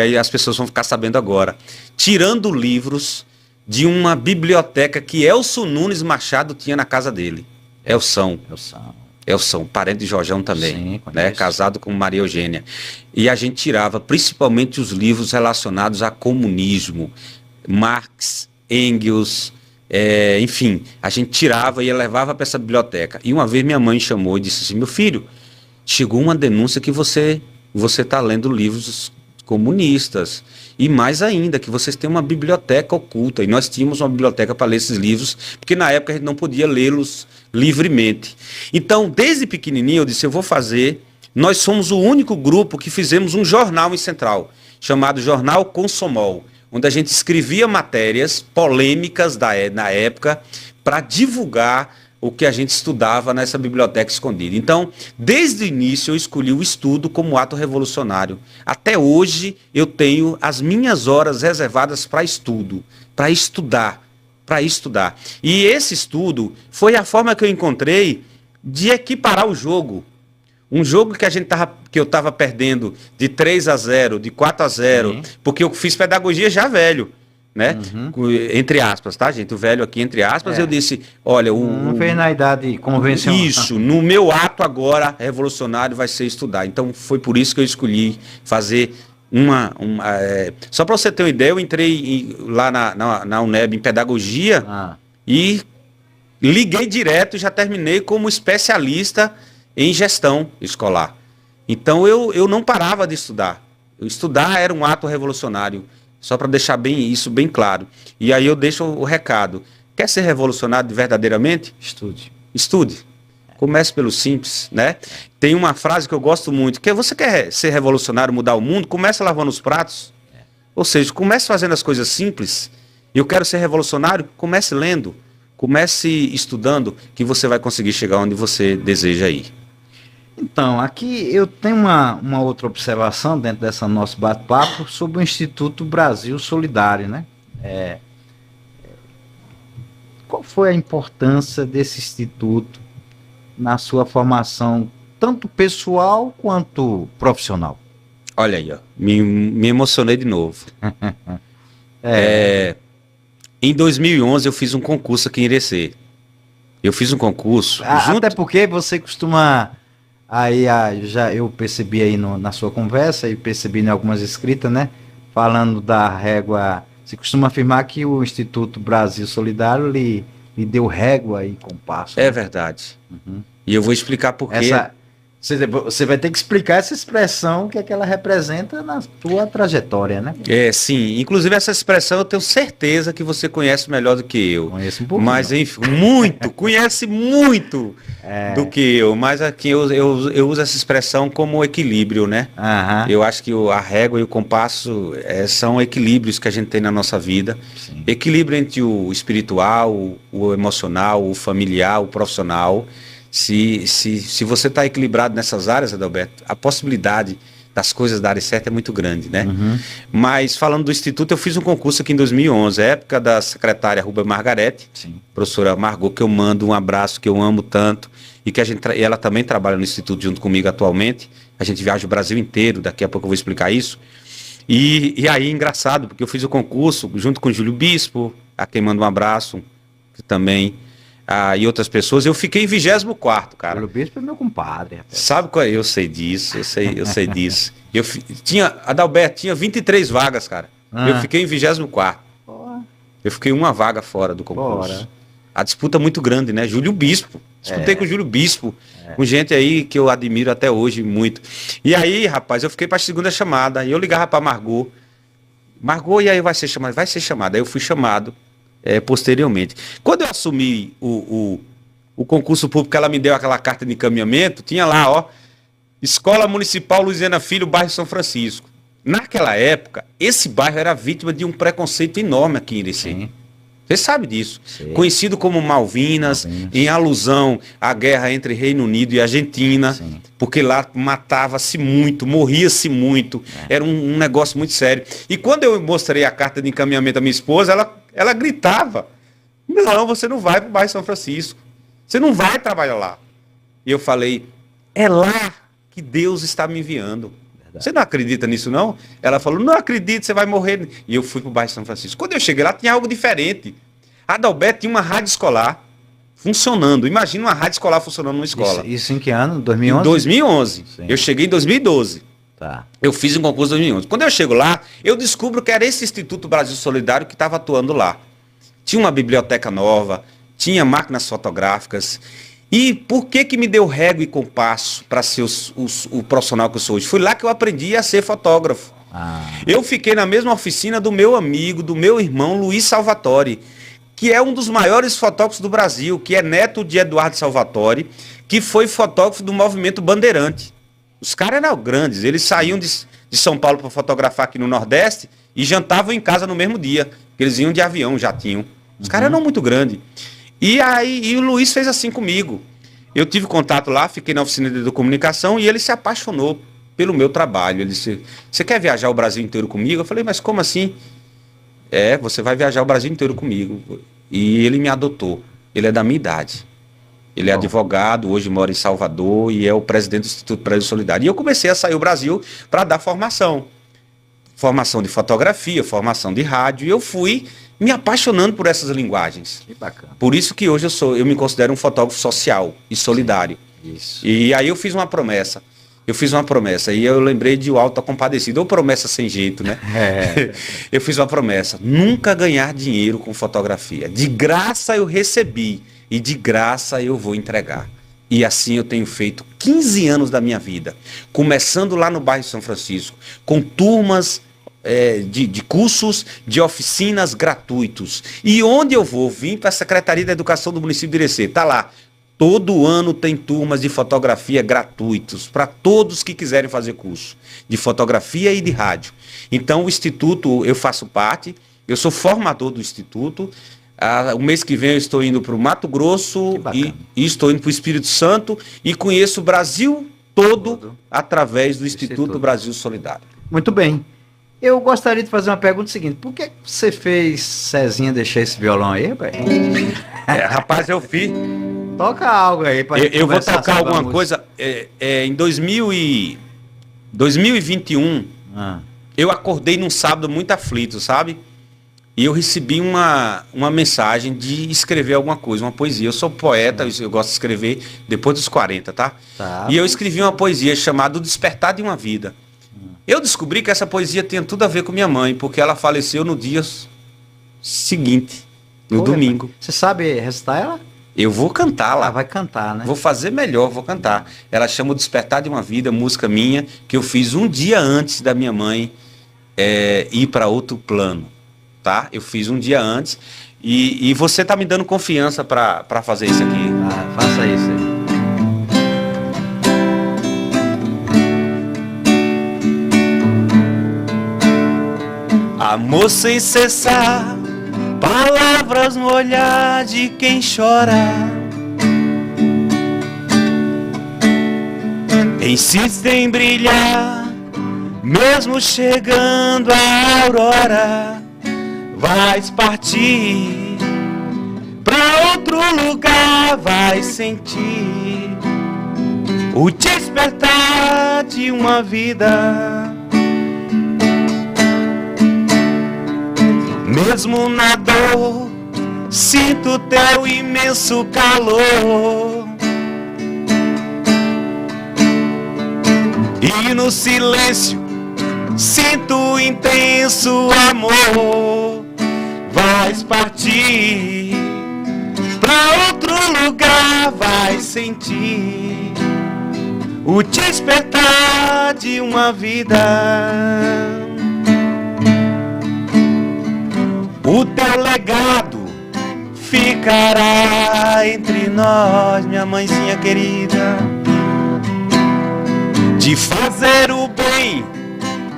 aí as pessoas vão ficar sabendo agora, tirando livros de uma biblioteca que Elson Nunes Machado tinha na casa dele. Elson, parente de Jorjão também, Sim, né, casado com Maria Eugênia. E a gente tirava principalmente os livros relacionados a comunismo, Marx, Engels, enfim, a gente tirava e levava para essa biblioteca. E uma vez minha mãe chamou e disse assim, meu filho, chegou uma denúncia que você está lendo livros comunistas. E mais ainda, que vocês têm uma biblioteca oculta. E nós tínhamos uma biblioteca para ler esses livros, porque na época a gente não podia lê-los livremente. Então, desde pequenininho, eu disse, eu vou fazer. Nós somos o único grupo que fizemos um jornal em Central, chamado Jornal Consomol, onde a gente escrevia matérias polêmicas na época para divulgar o que a gente estudava nessa biblioteca escondida. Então, desde o início eu escolhi o estudo como ato revolucionário. Até hoje eu tenho as minhas horas reservadas para estudo, para estudar, para estudar. E esse estudo foi a forma que eu encontrei de equiparar o jogo. Um jogo que eu estava perdendo de 3-0, de 4-0, porque eu fiz pedagogia já velho. Né? Entre aspas, tá, gente? O velho aqui, entre aspas, eu disse, olha... Não fez na idade convencional. Isso, no meu ato agora revolucionário vai ser estudar. Então foi por isso que eu escolhi fazer só para você ter uma ideia, eu entrei lá na UNEB em pedagogia e liguei direto e já terminei como especialista em gestão escolar. Então eu não parava de estudar. Estudar era um ato revolucionário. Só para deixar isso bem claro. E aí eu deixo o recado. Quer ser revolucionário verdadeiramente? Estude. Estude. Comece pelo simples, né? Tem uma frase que eu gosto muito, que você quer ser revolucionário, mudar o mundo, comece lavando os pratos. Ou seja, comece fazendo as coisas simples. Eu quero ser revolucionário, comece lendo. Comece estudando, que você vai conseguir chegar onde você deseja ir. Então, aqui eu tenho uma outra observação dentro dessa nosso bate-papo sobre o Instituto Brasil Solidário, né? Qual foi a importância desse instituto na sua formação, tanto pessoal quanto profissional? Olha aí, ó, me emocionei de novo. Em 2011 eu fiz um concurso aqui em Irecê. Eu fiz um concurso... Até porque você costuma... Aí já eu percebi aí na sua conversa e percebi em algumas escritas, né? Falando da régua. Você costuma afirmar que o Instituto Brasil Solidário lhe deu régua e compasso. É né? verdade. E eu vou explicar por quê. Você vai ter que explicar essa expressão, que é que ela representa na sua trajetória, né? Sim. Inclusive essa expressão eu tenho certeza que você conhece melhor do que eu. Conheço um pouquinho. Mas enfim, conhece muito do que eu. Mas aqui eu uso essa expressão como equilíbrio, né? Eu acho que a régua e o compasso são equilíbrios que a gente tem na nossa vida. Sim. Equilíbrio entre o espiritual, o emocional, o familiar, o profissional. Se você está equilibrado nessas áreas, Adalberto, a possibilidade das coisas darem certo é muito grande, né? Mas falando do Instituto, eu fiz um concurso aqui em 2011, época da secretária Ruba Margarete, professora Margot, que eu mando um abraço, que eu amo tanto, e que ela também trabalha no Instituto junto comigo atualmente. A gente viaja o Brasil inteiro, daqui a pouco eu vou explicar isso. E aí, engraçado, porque eu fiz o concurso junto com o Júlio Bispo, a quem mando um abraço, que também... e outras pessoas, eu fiquei em 24º, cara. O Bispo é meu compadre. Rapaz. Sabe qual é? Eu sei disso, eu sei disso. Adalberto, tinha 23 vagas, cara. Eu fiquei em 24º. Eu fiquei uma vaga fora do concurso. A disputa muito grande, né? Júlio Bispo. Disputei com o Júlio Bispo, com gente aí que eu admiro até hoje muito. E aí, rapaz, eu fiquei para a segunda chamada, e eu ligava para Margot. Margot, e aí vai ser chamado? Vai ser chamado. Aí eu fui chamado. Posteriormente. Quando eu assumi o concurso público, ela me deu aquela carta de encaminhamento, tinha lá, ó, Escola Municipal Luiziana Filho, bairro São Francisco. Naquela época, esse bairro era vítima de um preconceito enorme aqui em Irecê. Você sabe disso. Sim. Conhecido como Malvinas, em alusão à guerra entre Reino Unido e Argentina, porque lá matava-se muito, morria-se muito, era um negócio muito sério. E quando eu mostrei a carta de encaminhamento à minha esposa, ela gritava, não, você não vai para o bairro São Francisco, você não vai trabalhar lá. E eu falei, é lá que Deus está me enviando. Verdade. Você não acredita nisso, não? Ela falou, não acredito, você vai morrer. E eu fui para o bairro São Francisco. Quando eu cheguei lá, tinha algo diferente. A Adalberto tinha uma rádio escolar funcionando. Imagina uma rádio escolar funcionando numa escola. Isso em que ano? 2011? Em 2011. Sim. Eu cheguei em 2012. Tá. Eu fiz um concurso em 2011. Quando eu chego lá, eu descubro que era esse Instituto Brasil Solidário que estava atuando lá. Tinha uma biblioteca nova, tinha máquinas fotográficas. E por que me deu régua e compasso para ser o profissional que eu sou hoje? Foi lá que eu aprendi a ser fotógrafo. Eu fiquei na mesma oficina do meu amigo, do meu irmão Luiz Salvatore, que é um dos maiores fotógrafos do Brasil, que é neto de Eduardo Salvatore, que foi fotógrafo do movimento Bandeirante. Os caras eram grandes, eles saíam de São Paulo para fotografar aqui no Nordeste e jantavam em casa no mesmo dia, porque eles iam de avião, já tinham. Os caras eram muito grandes. E aí o Luiz fez assim comigo. Eu tive contato lá, fiquei na oficina de comunicação e ele se apaixonou pelo meu trabalho. Ele disse, você quer viajar o Brasil inteiro comigo? Eu falei, mas como assim? Você vai viajar o Brasil inteiro comigo. E ele me adotou. Ele é da minha idade. Ele é advogado, hoje mora em Salvador e é o presidente do Instituto Brasil Solidário. E eu comecei a sair o Brasil para dar formação. Formação de fotografia, formação de rádio. E eu fui me apaixonando por essas linguagens. Que bacana. Por isso que hoje eu me considero um fotógrafo social e solidário. Isso. E aí eu fiz uma promessa. E eu lembrei de O Auto da Compadecida, ou promessa sem jeito, né? Eu fiz uma promessa, nunca ganhar dinheiro com fotografia. De graça eu recebi e de graça eu vou entregar. E assim eu tenho feito 15 anos da minha vida, começando lá no bairro São Francisco, com turmas de cursos, de oficinas gratuitos. E onde eu vou, vim para a Secretaria da Educação do município de Irecê, tá lá. Todo ano tem turmas de fotografia gratuitos para todos que quiserem fazer curso de fotografia e de rádio. Então o Instituto, eu faço parte, eu sou formador do Instituto. O mês que vem eu estou indo para o Mato Grosso e estou indo para o Espírito Santo e conheço o Brasil todo através do Instituto Brasil Solidário. Muito bem. Eu gostaria de fazer uma pergunta seguinte. Por que você fez Cezinha deixar esse violão aí, rapaz? Rapaz, eu fiz. Toca algo aí. Eu vou tocar alguma coisa. Em 2021, eu acordei num sábado muito aflito, sabe? E eu recebi uma mensagem de escrever alguma coisa, uma poesia. Eu sou poeta, eu gosto de escrever depois dos 40, tá? E eu escrevi uma poesia chamada O Despertar de uma Vida. Eu descobri que essa poesia tinha tudo a ver com minha mãe, porque ela faleceu no dia seguinte, no domingo. Você sabe recitar ela? Eu vou cantar lá. Vai cantar, né? Vou fazer melhor, vou cantar. Ela chama O Despertar de uma Vida, música minha, que eu fiz um dia antes da minha mãe ir para outro plano, tá? Eu fiz um dia antes e você tá me dando confiança para fazer isso aqui. Faça isso aí. Amor sem cessar, palavras no olhar de quem chora, insiste em brilhar, mesmo chegando a aurora. Vais partir pra outro lugar, vais sentir o despertar de uma vida. Mesmo na dor, sinto teu imenso calor. E no silêncio, sinto intenso amor. Vais partir pra outro lugar, vais sentir o despertar de uma vida. O teu legado ficará entre nós, minha mãezinha querida, de fazer o bem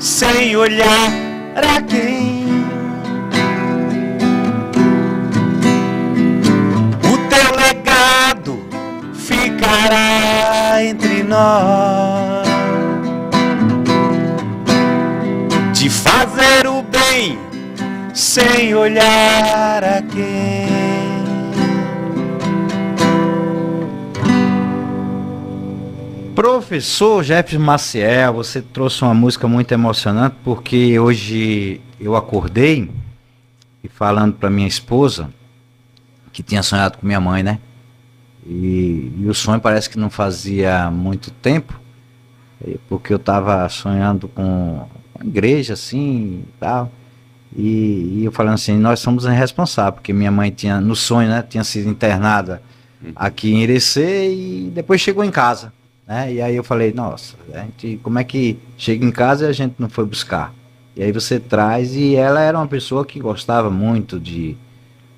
sem olhar a quem. O teu legado ficará entre nós, de fazer o bem sem olhar a quem. Professor Jefferson Maciel, você trouxe uma música muito emocionante, porque hoje eu acordei e falando para minha esposa que tinha sonhado com minha mãe, né? E o sonho parece que não fazia muito tempo, porque eu estava sonhando com a igreja assim e tal. E eu falando assim, nós somos irresponsáveis, porque minha mãe tinha, no sonho, né, tinha sido internada aqui em Irecê e depois chegou em casa, né? E aí eu falei, nossa, como é que chega em casa e a gente não foi buscar? E aí você traz, e ela era uma pessoa que gostava muito de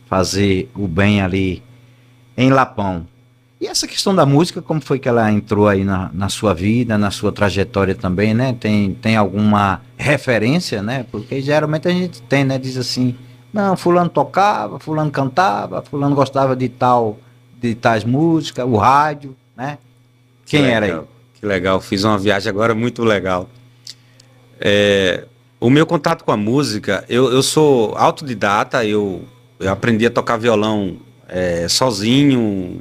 fazer o bem ali em Lapão. E essa questão da música, como foi que ela entrou aí na sua vida, na sua trajetória também, né? Tem alguma referência, né? Porque geralmente a gente tem, né? Diz assim, Não, fulano tocava, fulano cantava, fulano gostava de tais músicas, o rádio, né? Quem era aí? Que legal, fiz uma viagem agora muito legal. O meu contato com a música, eu sou autodidata, eu aprendi a tocar violão sozinho,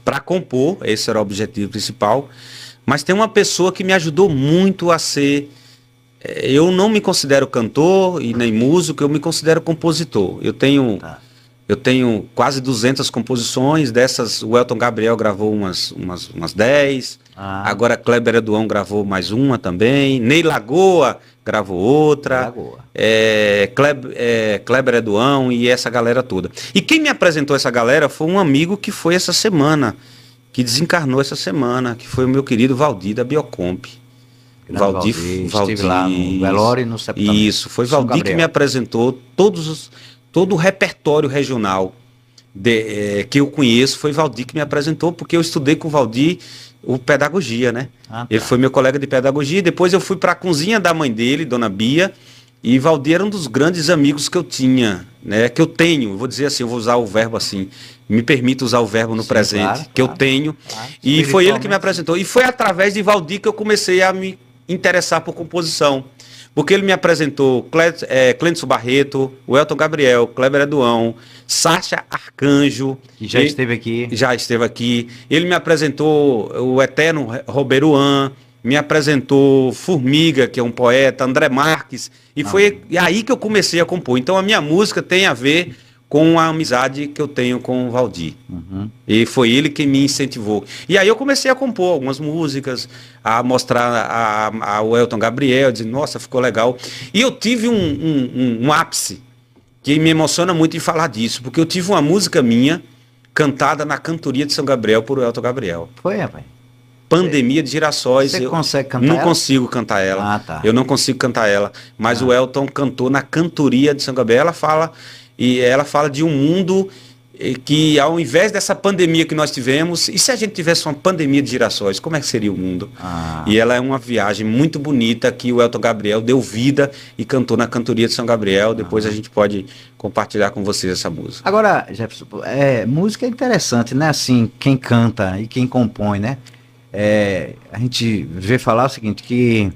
para compor, esse era o objetivo principal. Mas tem uma pessoa que me ajudou muito a ser... eu não me considero cantor e nem músico, eu me considero compositor. Eu tenho quase 200 composições, dessas o Elton Gabriel gravou umas 10, agora Kleber Eduão gravou mais uma também, Ney Lagoa gravou outra, Kleber Eduão e essa galera toda. E quem me apresentou essa galera foi um amigo que foi essa semana, que desencarnou essa semana, que foi o meu querido Valdir da Biocomp. Valdir estive lá no velório e no sepultamento. Isso, foi Valdir que me apresentou todo o repertório regional que eu conheço, foi Valdir que me apresentou, porque eu estudei com o Valdir o pedagogia, né? Ele foi meu colega de pedagogia, depois eu fui para a cozinha da mãe dele, Dona Bia, e Valdir era um dos grandes amigos que eu tinha, né? Que eu tenho, vou dizer assim, eu vou usar o verbo assim, me permito usar o verbo no presente, eu tenho, e foi ele que me apresentou, e foi através de Valdir que eu comecei a me interessar por composição. Porque ele me apresentou Clêncio Barreto, o Elton Gabriel, Kleber Eduão, Sacha Arcanjo. Que já esteve aqui. Já esteve aqui. Ele me apresentou o eterno Roberuan, me apresentou Formiga, que é um poeta, André Marques. E foi aí que eu comecei a compor. Então a minha música tem a ver com a amizade que eu tenho com o Valdir. E foi ele que me incentivou. E aí eu comecei a compor algumas músicas, a mostrar ao Elton Gabriel, dizer, nossa, ficou legal. E eu tive um ápice que me emociona muito em falar disso, porque eu tive uma música minha cantada na cantoria de São Gabriel por Elton Gabriel. Foi, rapaz? Pandemia de Girassóis. Você consegue cantar não ela? Consigo cantar ela. Tá. Eu não consigo cantar ela. Mas o Elton cantou na cantoria de São Gabriel. Ela fala de um mundo que, ao invés dessa pandemia que nós tivemos, e se a gente tivesse uma pandemia de girassóis, como é que seria o mundo? E ela é uma viagem muito bonita que o Elton Gabriel deu vida e cantou na cantoria de São Gabriel. Depois a gente pode compartilhar com vocês essa música. Agora, Jefferson, música é interessante, né? Assim, quem canta e quem compõe, né? A gente vê falar o seguinte, que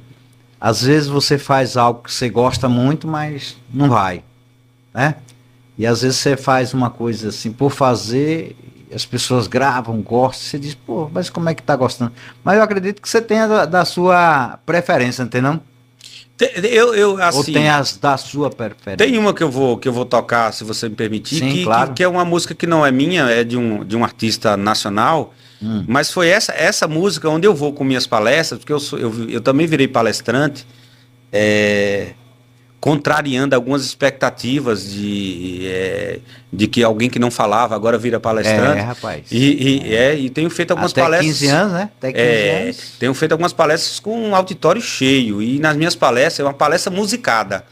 às vezes você faz algo que você gosta muito, mas não vai, né? E às vezes você faz uma coisa assim, por fazer, as pessoas gravam, gostam, você diz, pô, mas como é que tá gostando? Mas eu acredito que você tenha da sua preferência, entendeu? Assim, ou tem as da sua preferência? Tem uma que eu vou tocar, se você me permitir. Sim, claro. Que é uma música que não é minha, é de um artista nacional, mas foi essa música onde eu vou com minhas palestras, porque eu também virei palestrante, contrariando algumas expectativas de que alguém que não falava agora vira palestrante. Rapaz. E tenho feito algumas palestras. 15 anos, né? Até 15 anos. Tenho feito algumas palestras com um auditório cheio. E nas minhas palestras, é uma palestra musicada.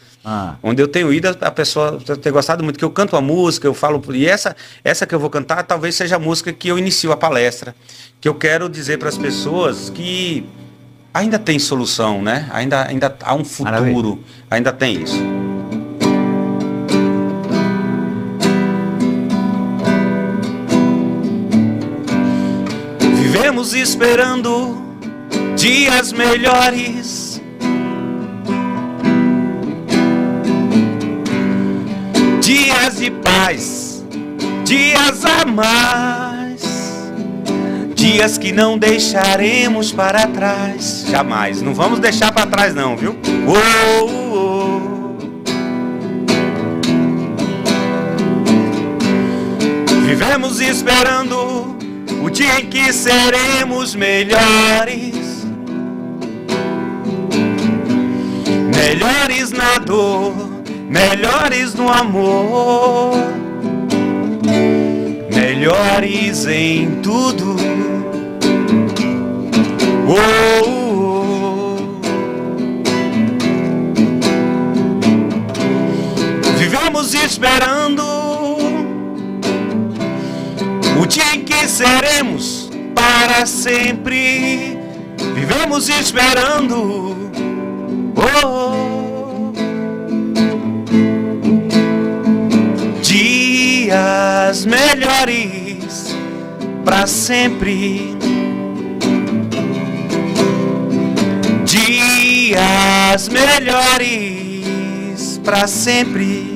Onde eu tenho ido, a pessoa ter gostado muito, que eu canto a música, eu falo. E essa que eu vou cantar talvez seja a música que eu inicio a palestra. Que eu quero dizer para as pessoas que ainda tem solução, né? Ainda há um futuro. Maravilha. Ainda tem isso. Vivemos esperando dias melhores, dias de paz, dias a mais, dias que não deixaremos para trás. Jamais, não vamos deixar para trás não, viu? Vivemos esperando o dia em que seremos melhores, melhores na dor, melhores no amor, melhores em tudo. Vivemos esperando o dia em que seremos para sempre. Vivemos esperando. Dias melhores pra sempre. Dias melhores pra sempre.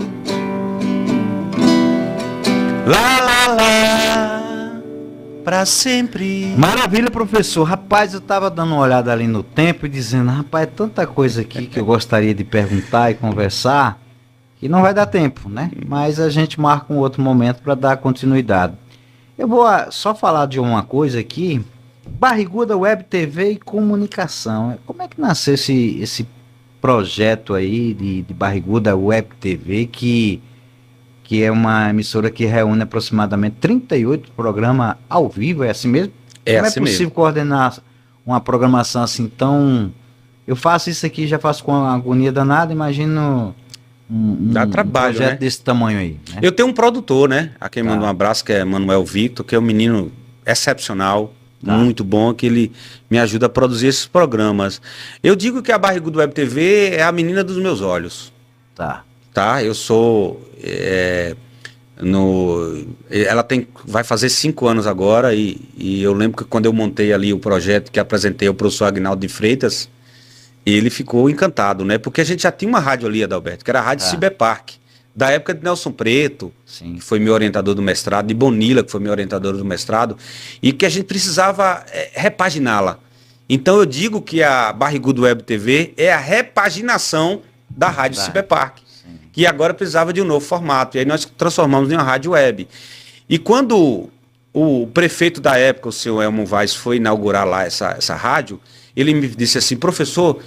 Lá, lá, lá, pra sempre. Maravilha, professor. Rapaz, eu tava dando uma olhada ali no tempo e dizendo, rapaz, é tanta coisa aqui que eu gostaria de perguntar e conversar que não vai dar tempo, né? Mas a gente marca um outro momento para dar continuidade. Eu vou só falar de uma coisa aqui. Barriguda Web TV e Comunicação. Como é que nasceu esse projeto aí de Barriguda Web TV, que é uma emissora que reúne aproximadamente 38 programas ao vivo, é assim mesmo? É Como assim é possível mesmo. coordenar uma programação assim tão... Eu faço isso aqui, já faço com uma agonia danada, imagino Dá trabalho, projeto né? desse tamanho aí, né? Eu tenho um produtor, né? A quem Tá. manda um abraço, que é Manuel Victor, que é um menino excepcional, Tá. muito bom, que ele me ajuda a produzir esses programas. Eu digo que a Barriguda Web TV é a menina dos meus olhos, Tá. tá? Eu sou... ela vai fazer 5 anos agora e eu lembro que quando eu montei ali o projeto que apresentei ao professor Agnaldo de Freitas, ele ficou encantado, né? Porque a gente já tinha uma rádio ali, Adalberto, que era a Rádio Ciberpark, da época de Nelson Preto, Sim. que foi meu orientador do mestrado, de Bonila, que foi meu orientador do mestrado, e que a gente precisava repaginá-la. Então eu digo que a Barriguda Web TV é a repaginação da Rádio Ciberpark, que agora precisava de um novo formato. E aí nós transformamos em uma rádio web. E quando o prefeito da época, o senhor Elmo Vaz, foi inaugurar lá essa rádio, ele me disse assim, professor,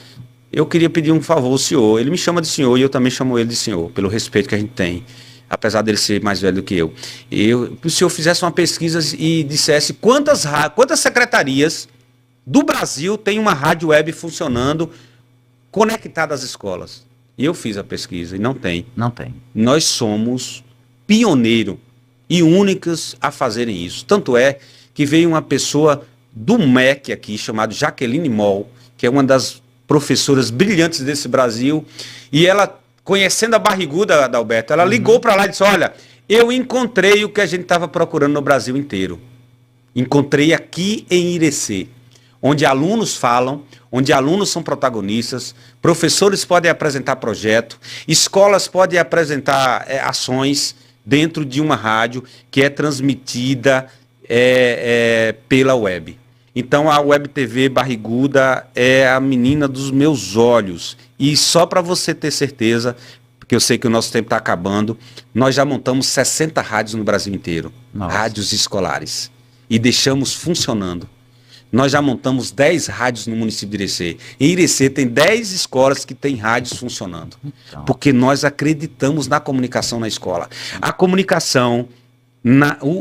eu queria pedir um favor ao senhor. Ele me chama de senhor e eu também chamo ele de senhor, pelo respeito que a gente tem, apesar dele ser mais velho do que eu. Se o senhor fizesse uma pesquisa e dissesse quantas secretarias do Brasil tem uma rádio web funcionando conectada às escolas. E eu fiz a pesquisa e não tem. Não tem. Nós somos pioneiro e únicos a fazerem isso. Tanto é que veio uma pessoa do MEC aqui, chamada Jaqueline Moll, que é uma das professoras brilhantes desse Brasil, e ela, conhecendo a Barriguda, Adalberto, ela ligou para lá e disse, olha, eu encontrei o que a gente estava procurando no Brasil inteiro. Encontrei aqui em Irecê, onde alunos falam, onde alunos são protagonistas, professores podem apresentar projeto, escolas podem apresentar ações dentro de uma rádio que é transmitida pela web. Então a Web TV Barriguda é a menina dos meus olhos. E só para você ter certeza, porque eu sei que o nosso tempo está acabando, nós já montamos 60 rádios no Brasil inteiro. Nossa. Rádios escolares. E deixamos funcionando. Nós já montamos 10 rádios no município de Irecê. Em Irecê tem 10 escolas que têm rádios funcionando. Então. Porque nós acreditamos na comunicação na escola. A comunicação,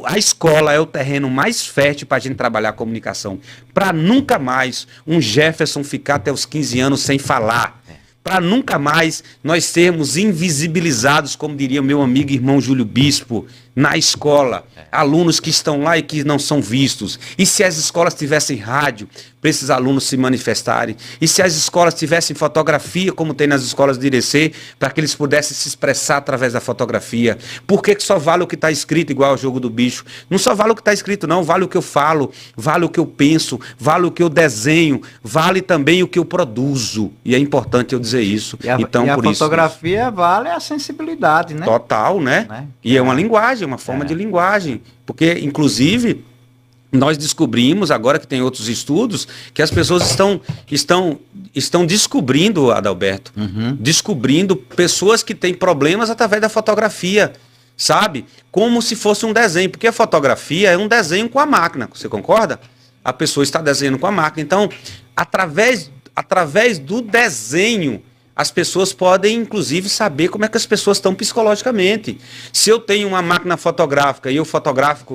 a escola é o terreno mais fértil para a gente trabalhar a comunicação. Para nunca mais um Jefferson ficar até os 15 anos sem falar. Para nunca mais nós sermos invisibilizados, como diria meu amigo e irmão Júlio Bispo, na escola. Alunos que estão lá e que não são vistos. E se as escolas tivessem rádio, para esses alunos se manifestarem. E se as escolas tivessem fotografia, como tem nas escolas de Irecê, para que eles pudessem se expressar através da fotografia. Por que só vale o que está escrito, igual ao Jogo do Bicho? Não só vale o que está escrito, não. Vale o que eu falo, vale o que eu penso, vale o que eu desenho, vale também o que eu produzo. E é importante eu dizer isso. E a por isso, fotografia vale a sensibilidade, né? total, né? Né? E é uma linguagem, uma forma de linguagem. Porque, inclusive, nós descobrimos, agora que tem outros estudos, que as pessoas estão descobrindo, Adalberto, descobrindo pessoas que têm problemas através da fotografia, sabe? Como se fosse um desenho, porque a fotografia é um desenho com a máquina, você concorda? A pessoa está desenhando com a máquina. Então, através do desenho, as pessoas podem, inclusive, saber como é que as pessoas estão psicologicamente. Se eu tenho uma máquina fotográfica e eu fotografo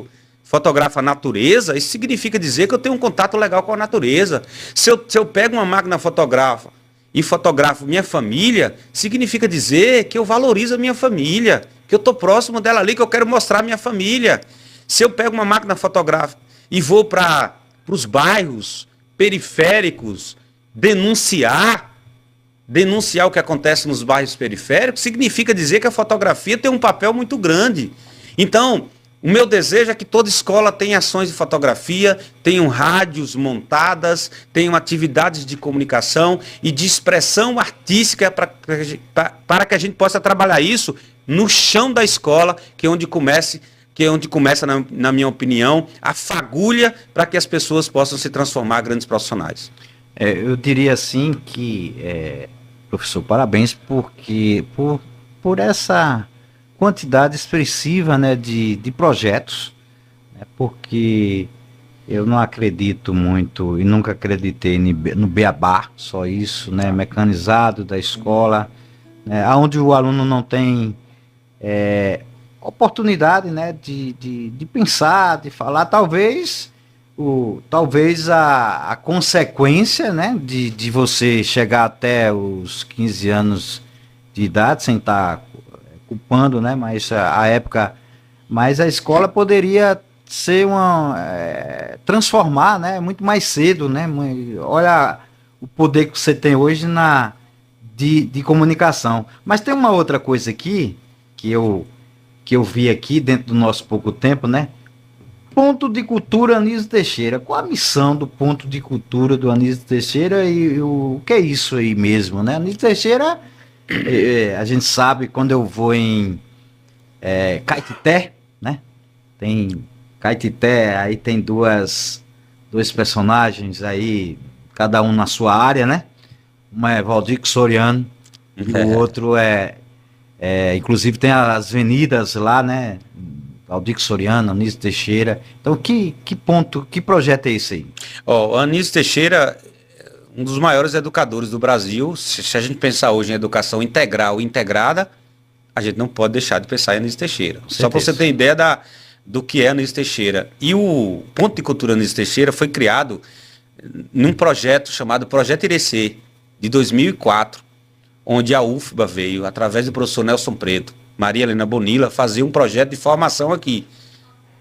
a natureza, isso significa dizer que eu tenho um contato legal com a natureza. Se eu pego uma máquina fotografa e fotografo minha família, significa dizer que eu valorizo a minha família, que eu estou próximo dela ali, que eu quero mostrar a minha família. Se eu pego uma máquina fotográfica e vou para os bairros periféricos denunciar o que acontece nos bairros periféricos, significa dizer que a fotografia tem um papel muito grande. Então, O meu desejo é que toda escola tenha ações de fotografia, tenham rádios montadas, tenham atividades de comunicação e de expressão artística para que a gente possa trabalhar isso no chão da escola, que é onde começa, na minha opinião, a fagulha para que as pessoas possam se transformar em grandes profissionais. Eu diria assim que, professor, parabéns por essa quantidade expressiva, né, de projetos, né, porque eu não acredito muito e nunca acreditei no beabá, só isso, né, mecanizado da escola, né, onde o aluno não tem oportunidade, né, de pensar, de falar, talvez a consequência, né, de você chegar até os 15 anos de idade sem estar culpando, né, mas a escola poderia ser transformar, né, muito mais cedo, né, olha o poder que você tem hoje de comunicação. Mas tem uma outra coisa aqui que eu vi aqui dentro do nosso pouco tempo, né? Ponto de Cultura Anísio Teixeira. Qual a missão do Ponto de Cultura do Anísio Teixeira e o que é isso aí mesmo, né? Anísio Teixeira, a gente sabe, quando eu vou em Caetité, né? Tem Caetité, aí tem dois personagens aí, cada um na sua área, né? Um é Valdir Soriano, o outro inclusive tem as avenidas lá, né? Valdir Soriano, Anísio Teixeira. Então, que projeto é esse aí? O Anísio Teixeira, um dos maiores educadores do Brasil. Se a gente pensar hoje em educação integral e integrada, a gente não pode deixar de pensar em Anísio Teixeira. Só para você ter ideia do que é Anísio Teixeira. E o Ponto de Cultura Anísio Teixeira foi criado num projeto chamado Projeto Irecê, de 2004, onde a UFBA veio, através do professor Nelson Preto, Maria Helena Bonilla, fazer um projeto de formação aqui,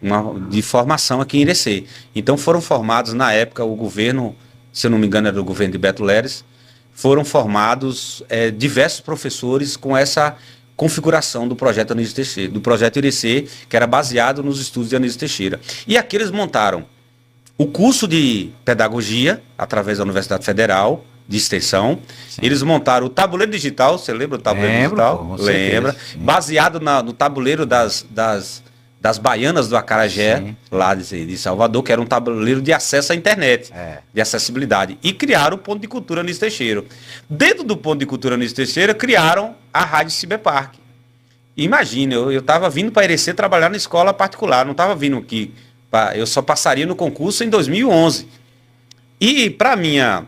em Irecê. Então foram formados, na época, o governo, se eu não me engano era o governo de Beto Leres, foram formados diversos professores com essa configuração do projeto Anísio Teixeira, do projeto Irecê, que era baseado nos estudos de Anísio Teixeira. E aqui eles montaram o curso de pedagogia, através da Universidade Federal, de extensão. Sim. Eles montaram o tabuleiro digital, você lembra do tabuleiro digital? Lembra. Certeza, baseado no tabuleiro das baianas do Acarajé, sim, lá de Salvador, que era um tabuleiro de acesso à internet, de acessibilidade. E criaram o Ponto de Cultura Anísio Teixeira. Dentro do Ponto de Cultura Anísio Teixeira, criaram a Rádio Ciberpark. Imagina, eu estava vindo para Irecê trabalhar na escola particular, não estava vindo aqui. Eu só passaria no concurso em 2011. E para minha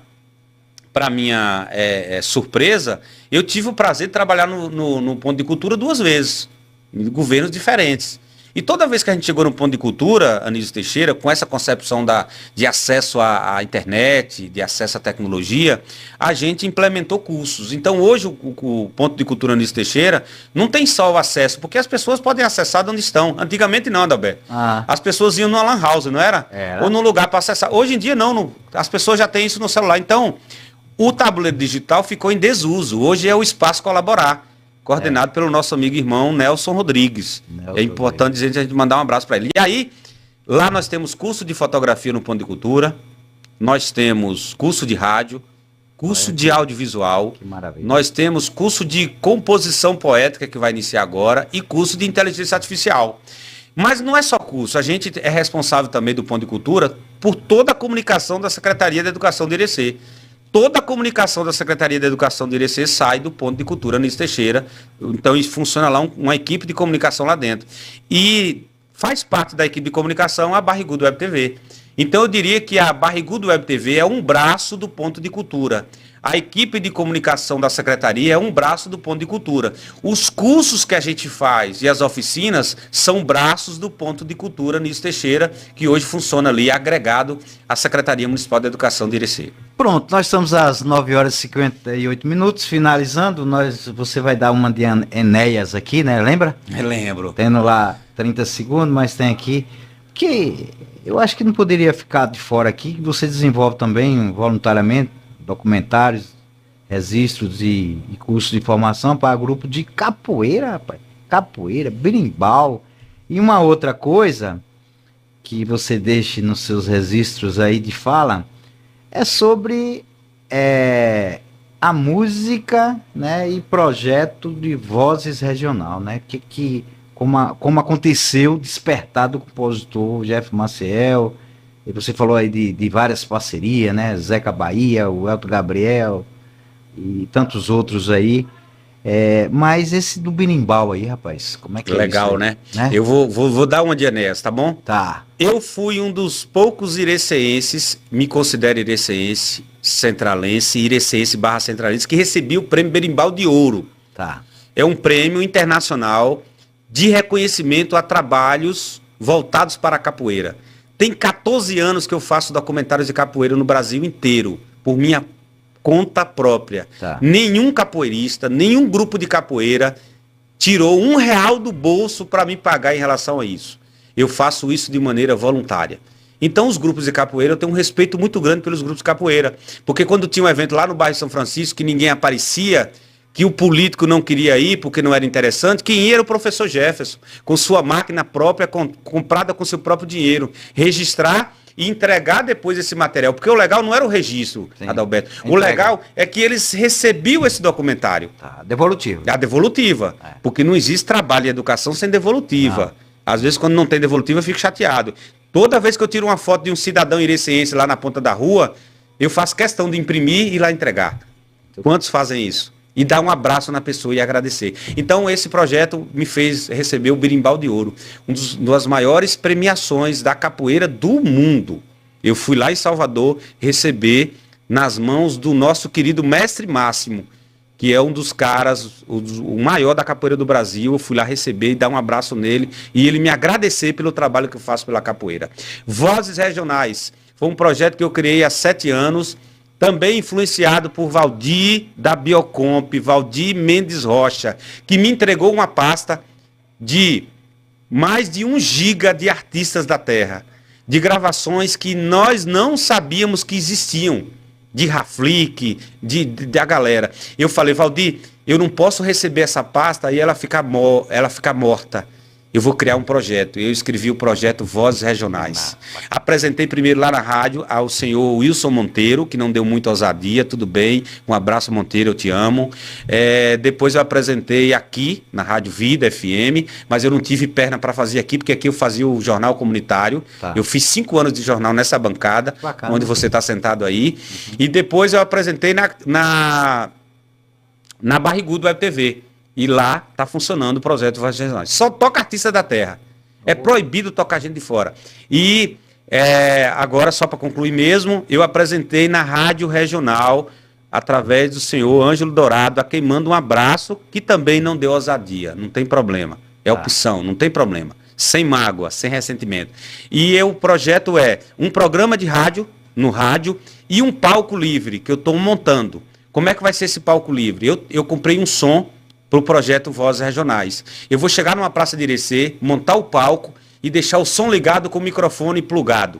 surpresa, eu tive o prazer de trabalhar no Ponto de Cultura 2 vezes, em governos diferentes. E toda vez que a gente chegou no Ponto de Cultura, Anísio Teixeira, com essa concepção de acesso à internet, de acesso à tecnologia, a gente implementou cursos. Então hoje o Ponto de Cultura Anísio Teixeira não tem só o acesso, porque as pessoas podem acessar de onde estão. Antigamente não, Adalberto. As pessoas iam numa lan house, não era? Ou num lugar para acessar. Hoje em dia não, as pessoas já têm isso no celular. Então, o tabuleiro digital ficou em desuso. Hoje é o Espaço Colaborar, coordenado pelo nosso amigo e irmão Nelson Rodrigues. É importante dizer que a gente mandar um abraço para ele. E aí, lá nós temos curso de fotografia no Ponto de Cultura, nós temos curso de rádio, curso de audiovisual, nós temos curso de composição poética, que vai iniciar agora, e curso de inteligência artificial. Mas não é só curso, a gente é responsável também do Ponto de Cultura por toda a comunicação da Secretaria de Educação de Irecê. Toda a comunicação da Secretaria de Educação de Irecê sai do Ponto de Cultura Anísio Teixeira. Então isso funciona lá, uma equipe de comunicação lá dentro. E faz parte da equipe de comunicação a Barrigudo Web TV. Então eu diria que a Barrigudo Web TV é um braço do Ponto de Cultura. A equipe de comunicação da Secretaria é um braço do Ponto de Cultura. Os cursos que a gente faz e as oficinas são braços do Ponto de Cultura Anísio Teixeira, que hoje funciona ali agregado à Secretaria Municipal de Educação de Irecê. Pronto, nós estamos às 9h58, finalizando. Você vai dar uma de Enéas aqui, né? Lembra? Eu lembro. Tendo lá 30 segundos, mas tem aqui. Que eu acho que não poderia ficar de fora aqui. Você desenvolve também voluntariamente documentários, registros e cursos de formação para grupo de capoeira, rapaz. Capoeira, berimbau. E uma outra coisa que você deixe nos seus registros aí de fala é sobre a música, né, e projeto de Vozes Regional, né? Como aconteceu o despertar do compositor Jeff Maciel. E você falou aí de várias parcerias, né? Zeca Bahia, o Elton Gabriel e tantos outros aí. Mas esse do berimbau aí, rapaz, como é que Legal, é isso aí, né? Eu vou dar uma de Enéas, tá bom? Tá. Eu fui um dos poucos ireceenses, me considero ireceense, centralense, ireceense / centralense, que recebi o prêmio Berimbau de Ouro. Tá. É um prêmio internacional de reconhecimento a trabalhos voltados para a capoeira. Tem 14 anos que eu faço documentários de capoeira no Brasil inteiro, por minha conta própria. Tá. Nenhum capoeirista, nenhum grupo de capoeira tirou R$1 do bolso para me pagar em relação a isso. Eu faço isso de maneira voluntária. Então os grupos de capoeira, eu tenho um respeito muito grande pelos grupos de capoeira. Porque quando tinha um evento lá no bairro São Francisco, que ninguém aparecia, que o político não queria ir porque não era interessante, quem ia era o professor Jefferson, com sua máquina própria, comprada com seu próprio dinheiro, registrar e entregar depois esse material. Porque o legal não era o registro, Sim. Adalberto. O legal é que eles recebiam esse documentário. Tá. Devolutivo. A devolutiva. Porque não existe trabalho em educação sem devolutiva. Não. Às vezes, quando não tem devolutiva, eu fico chateado. Toda vez que eu tiro uma foto de um cidadão ireceense lá na ponta da rua, eu faço questão de imprimir e ir lá entregar. Quantos fazem isso? E dar um abraço na pessoa e agradecer. Então, esse projeto me fez receber o Berimbau de Ouro, uma das maiores premiações da capoeira do mundo. Eu fui lá em Salvador receber nas mãos do nosso querido Mestre Máximo, que é um dos caras, o maior da capoeira do Brasil. Eu fui lá receber e dar um abraço nele e ele me agradecer pelo trabalho que eu faço pela capoeira. Vozes Regionais foi um projeto que eu criei há 7 anos, também influenciado por Valdir da Biocomp, Valdir Mendes Rocha, que me entregou uma pasta de mais de 1 giga de artistas da terra, de gravações que nós não sabíamos que existiam, de Raflick, da galera. Eu falei, Valdir, eu não posso receber essa pasta e ela ficar morta. Eu vou criar um projeto. Eu escrevi o projeto Vozes Regionais. Apresentei primeiro lá na rádio ao senhor Wilson Monteiro, que não deu muita ousadia, tudo bem. Um abraço, Monteiro, eu te amo. Depois eu apresentei aqui, na Rádio Vida FM, mas eu não tive perna para fazer aqui, porque aqui eu fazia o jornal comunitário. Tá. Eu fiz 5 anos de jornal nessa bancada, bacana, onde você está sentado aí. Uhum. E depois eu apresentei na Barrigudo Web TV. E lá está funcionando o projeto Vozes Regionais. Só toca artista da terra. É proibido tocar gente de fora. E agora, só para concluir mesmo, eu apresentei na Rádio Regional, através do senhor Ângelo Dourado, a quem manda um abraço, que também não deu ousadia. Não tem problema. É opção, não tem problema. Sem mágoa, sem ressentimento. E o projeto é um programa de rádio, no rádio, e um palco livre, que eu estou montando. Como é que vai ser esse palco livre? Eu comprei um som para o projeto Vozes Regionais. Eu vou chegar numa praça de Irecê, montar o palco e deixar o som ligado com o microfone plugado.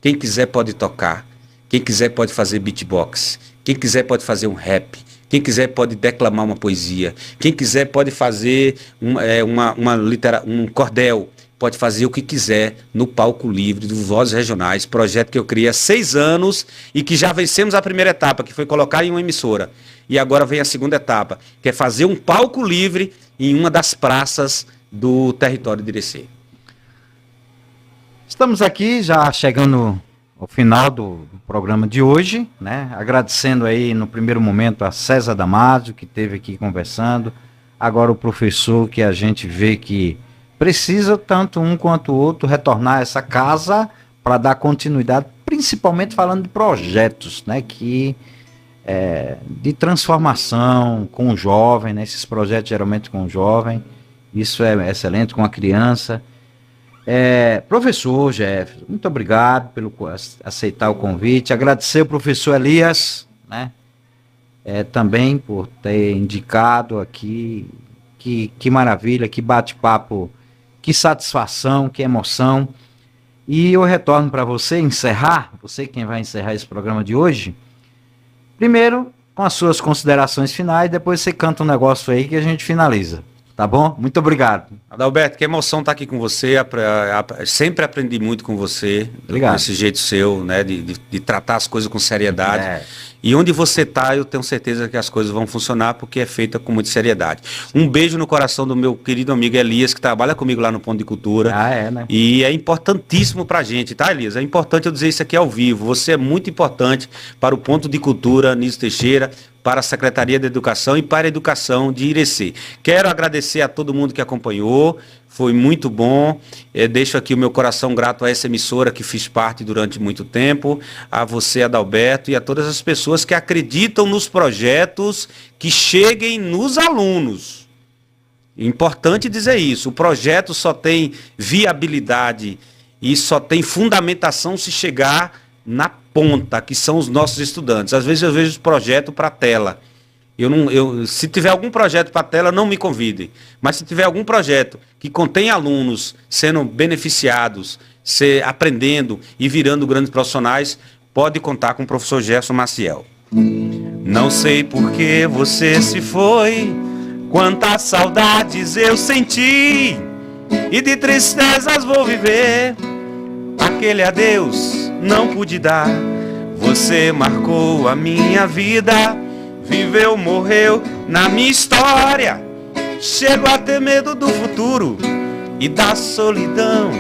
Quem quiser pode tocar. Quem quiser pode fazer beatbox. Quem quiser pode fazer um rap. Quem quiser pode declamar uma poesia. Quem quiser pode fazer um cordel. Pode fazer o que quiser no palco livre do Vozes Regionais. Projeto que eu criei há 6 anos e que já vencemos a primeira etapa, que foi colocar em uma emissora. E agora vem a segunda etapa, que é fazer um palco livre em uma das praças do território de Irecê. Estamos aqui já chegando ao final do programa de hoje, né? Agradecendo aí no primeiro momento a César Damasio, que esteve aqui conversando. Agora o professor, que a gente vê que precisa, tanto um quanto o outro, retornar a essa casa para dar continuidade, principalmente falando de projetos, né? De transformação com o jovem, né? Esses projetos geralmente com o jovem, isso é excelente, com a criança. Professor Jefferson, muito obrigado pelo aceitar o convite, agradecer ao professor Elias, né? Também por ter indicado aqui, que maravilha, que bate-papo, que satisfação, que emoção. E eu retorno para você quem vai encerrar esse programa de hoje, primeiro com as suas considerações finais, depois você canta um negócio aí que a gente finaliza. Tá bom? Muito obrigado. Adalberto, que emoção estar aqui com você. Sempre aprendi muito com você. Obrigado. Desse jeito seu, né? De tratar as coisas com seriedade. É. E onde você está, eu tenho certeza que as coisas vão funcionar, porque é feita com muita seriedade. Um beijo no coração do meu querido amigo Elias, que trabalha comigo lá no Ponto de Cultura. Ah, é, né? E é importantíssimo pra gente, tá, Elias? É importante eu dizer isso aqui ao vivo. Você é muito importante para o Ponto de Cultura Nísio Teixeira, para a Secretaria de Educação e para a Educação de Irecê. Quero agradecer a todo mundo que acompanhou, foi muito bom. Deixo aqui o meu coração grato a essa emissora que fiz parte durante muito tempo, a você, Adalberto, e a todas as pessoas que acreditam nos projetos que cheguem nos alunos. Importante dizer isso, o projeto só tem viabilidade e só tem fundamentação se chegar na ponta, que são os nossos estudantes. Às vezes eu vejo projeto para tela. Se tiver algum projeto para tela, não me convidem. Mas se tiver algum projeto que contém alunos sendo beneficiados, aprendendo e virando grandes profissionais, pode contar com o professor Gerson Maciel. Não sei por que você se foi, quantas saudades eu senti, e de tristezas vou viver. Aquele adeus não pude dar. Você marcou a minha vida, viveu, morreu na minha história. Chego a ter medo do futuro e da solidão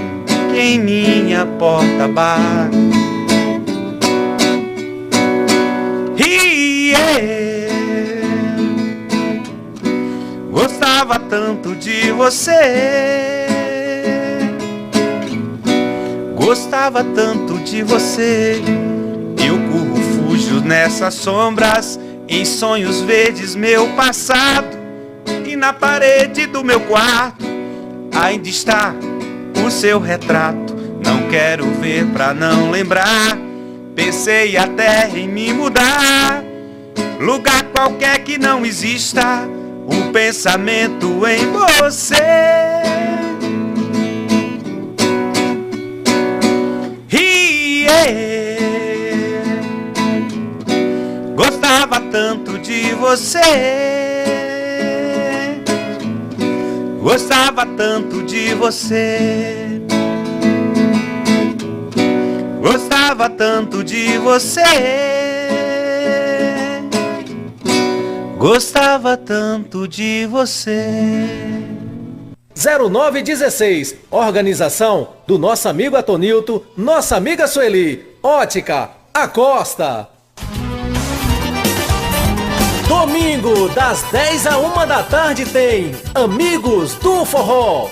que em minha porta bate. Gostava tanto de você, gostava tanto de você. Eu corro, fujo nessas sombras, em sonhos verdes meu passado. E na parede do meu quarto ainda está o seu retrato. Não quero ver pra não lembrar, pensei até em me mudar. Lugar qualquer que não exista um pensamento em você. Gostava tanto de você, gostava tanto de você, gostava tanto de você, gostava tanto de você. 0916, organização do nosso amigo Atonilton, nossa amiga Sueli, Ótica Acosta. Domingo, das 10 a 1 da tarde tem Amigos do Forró.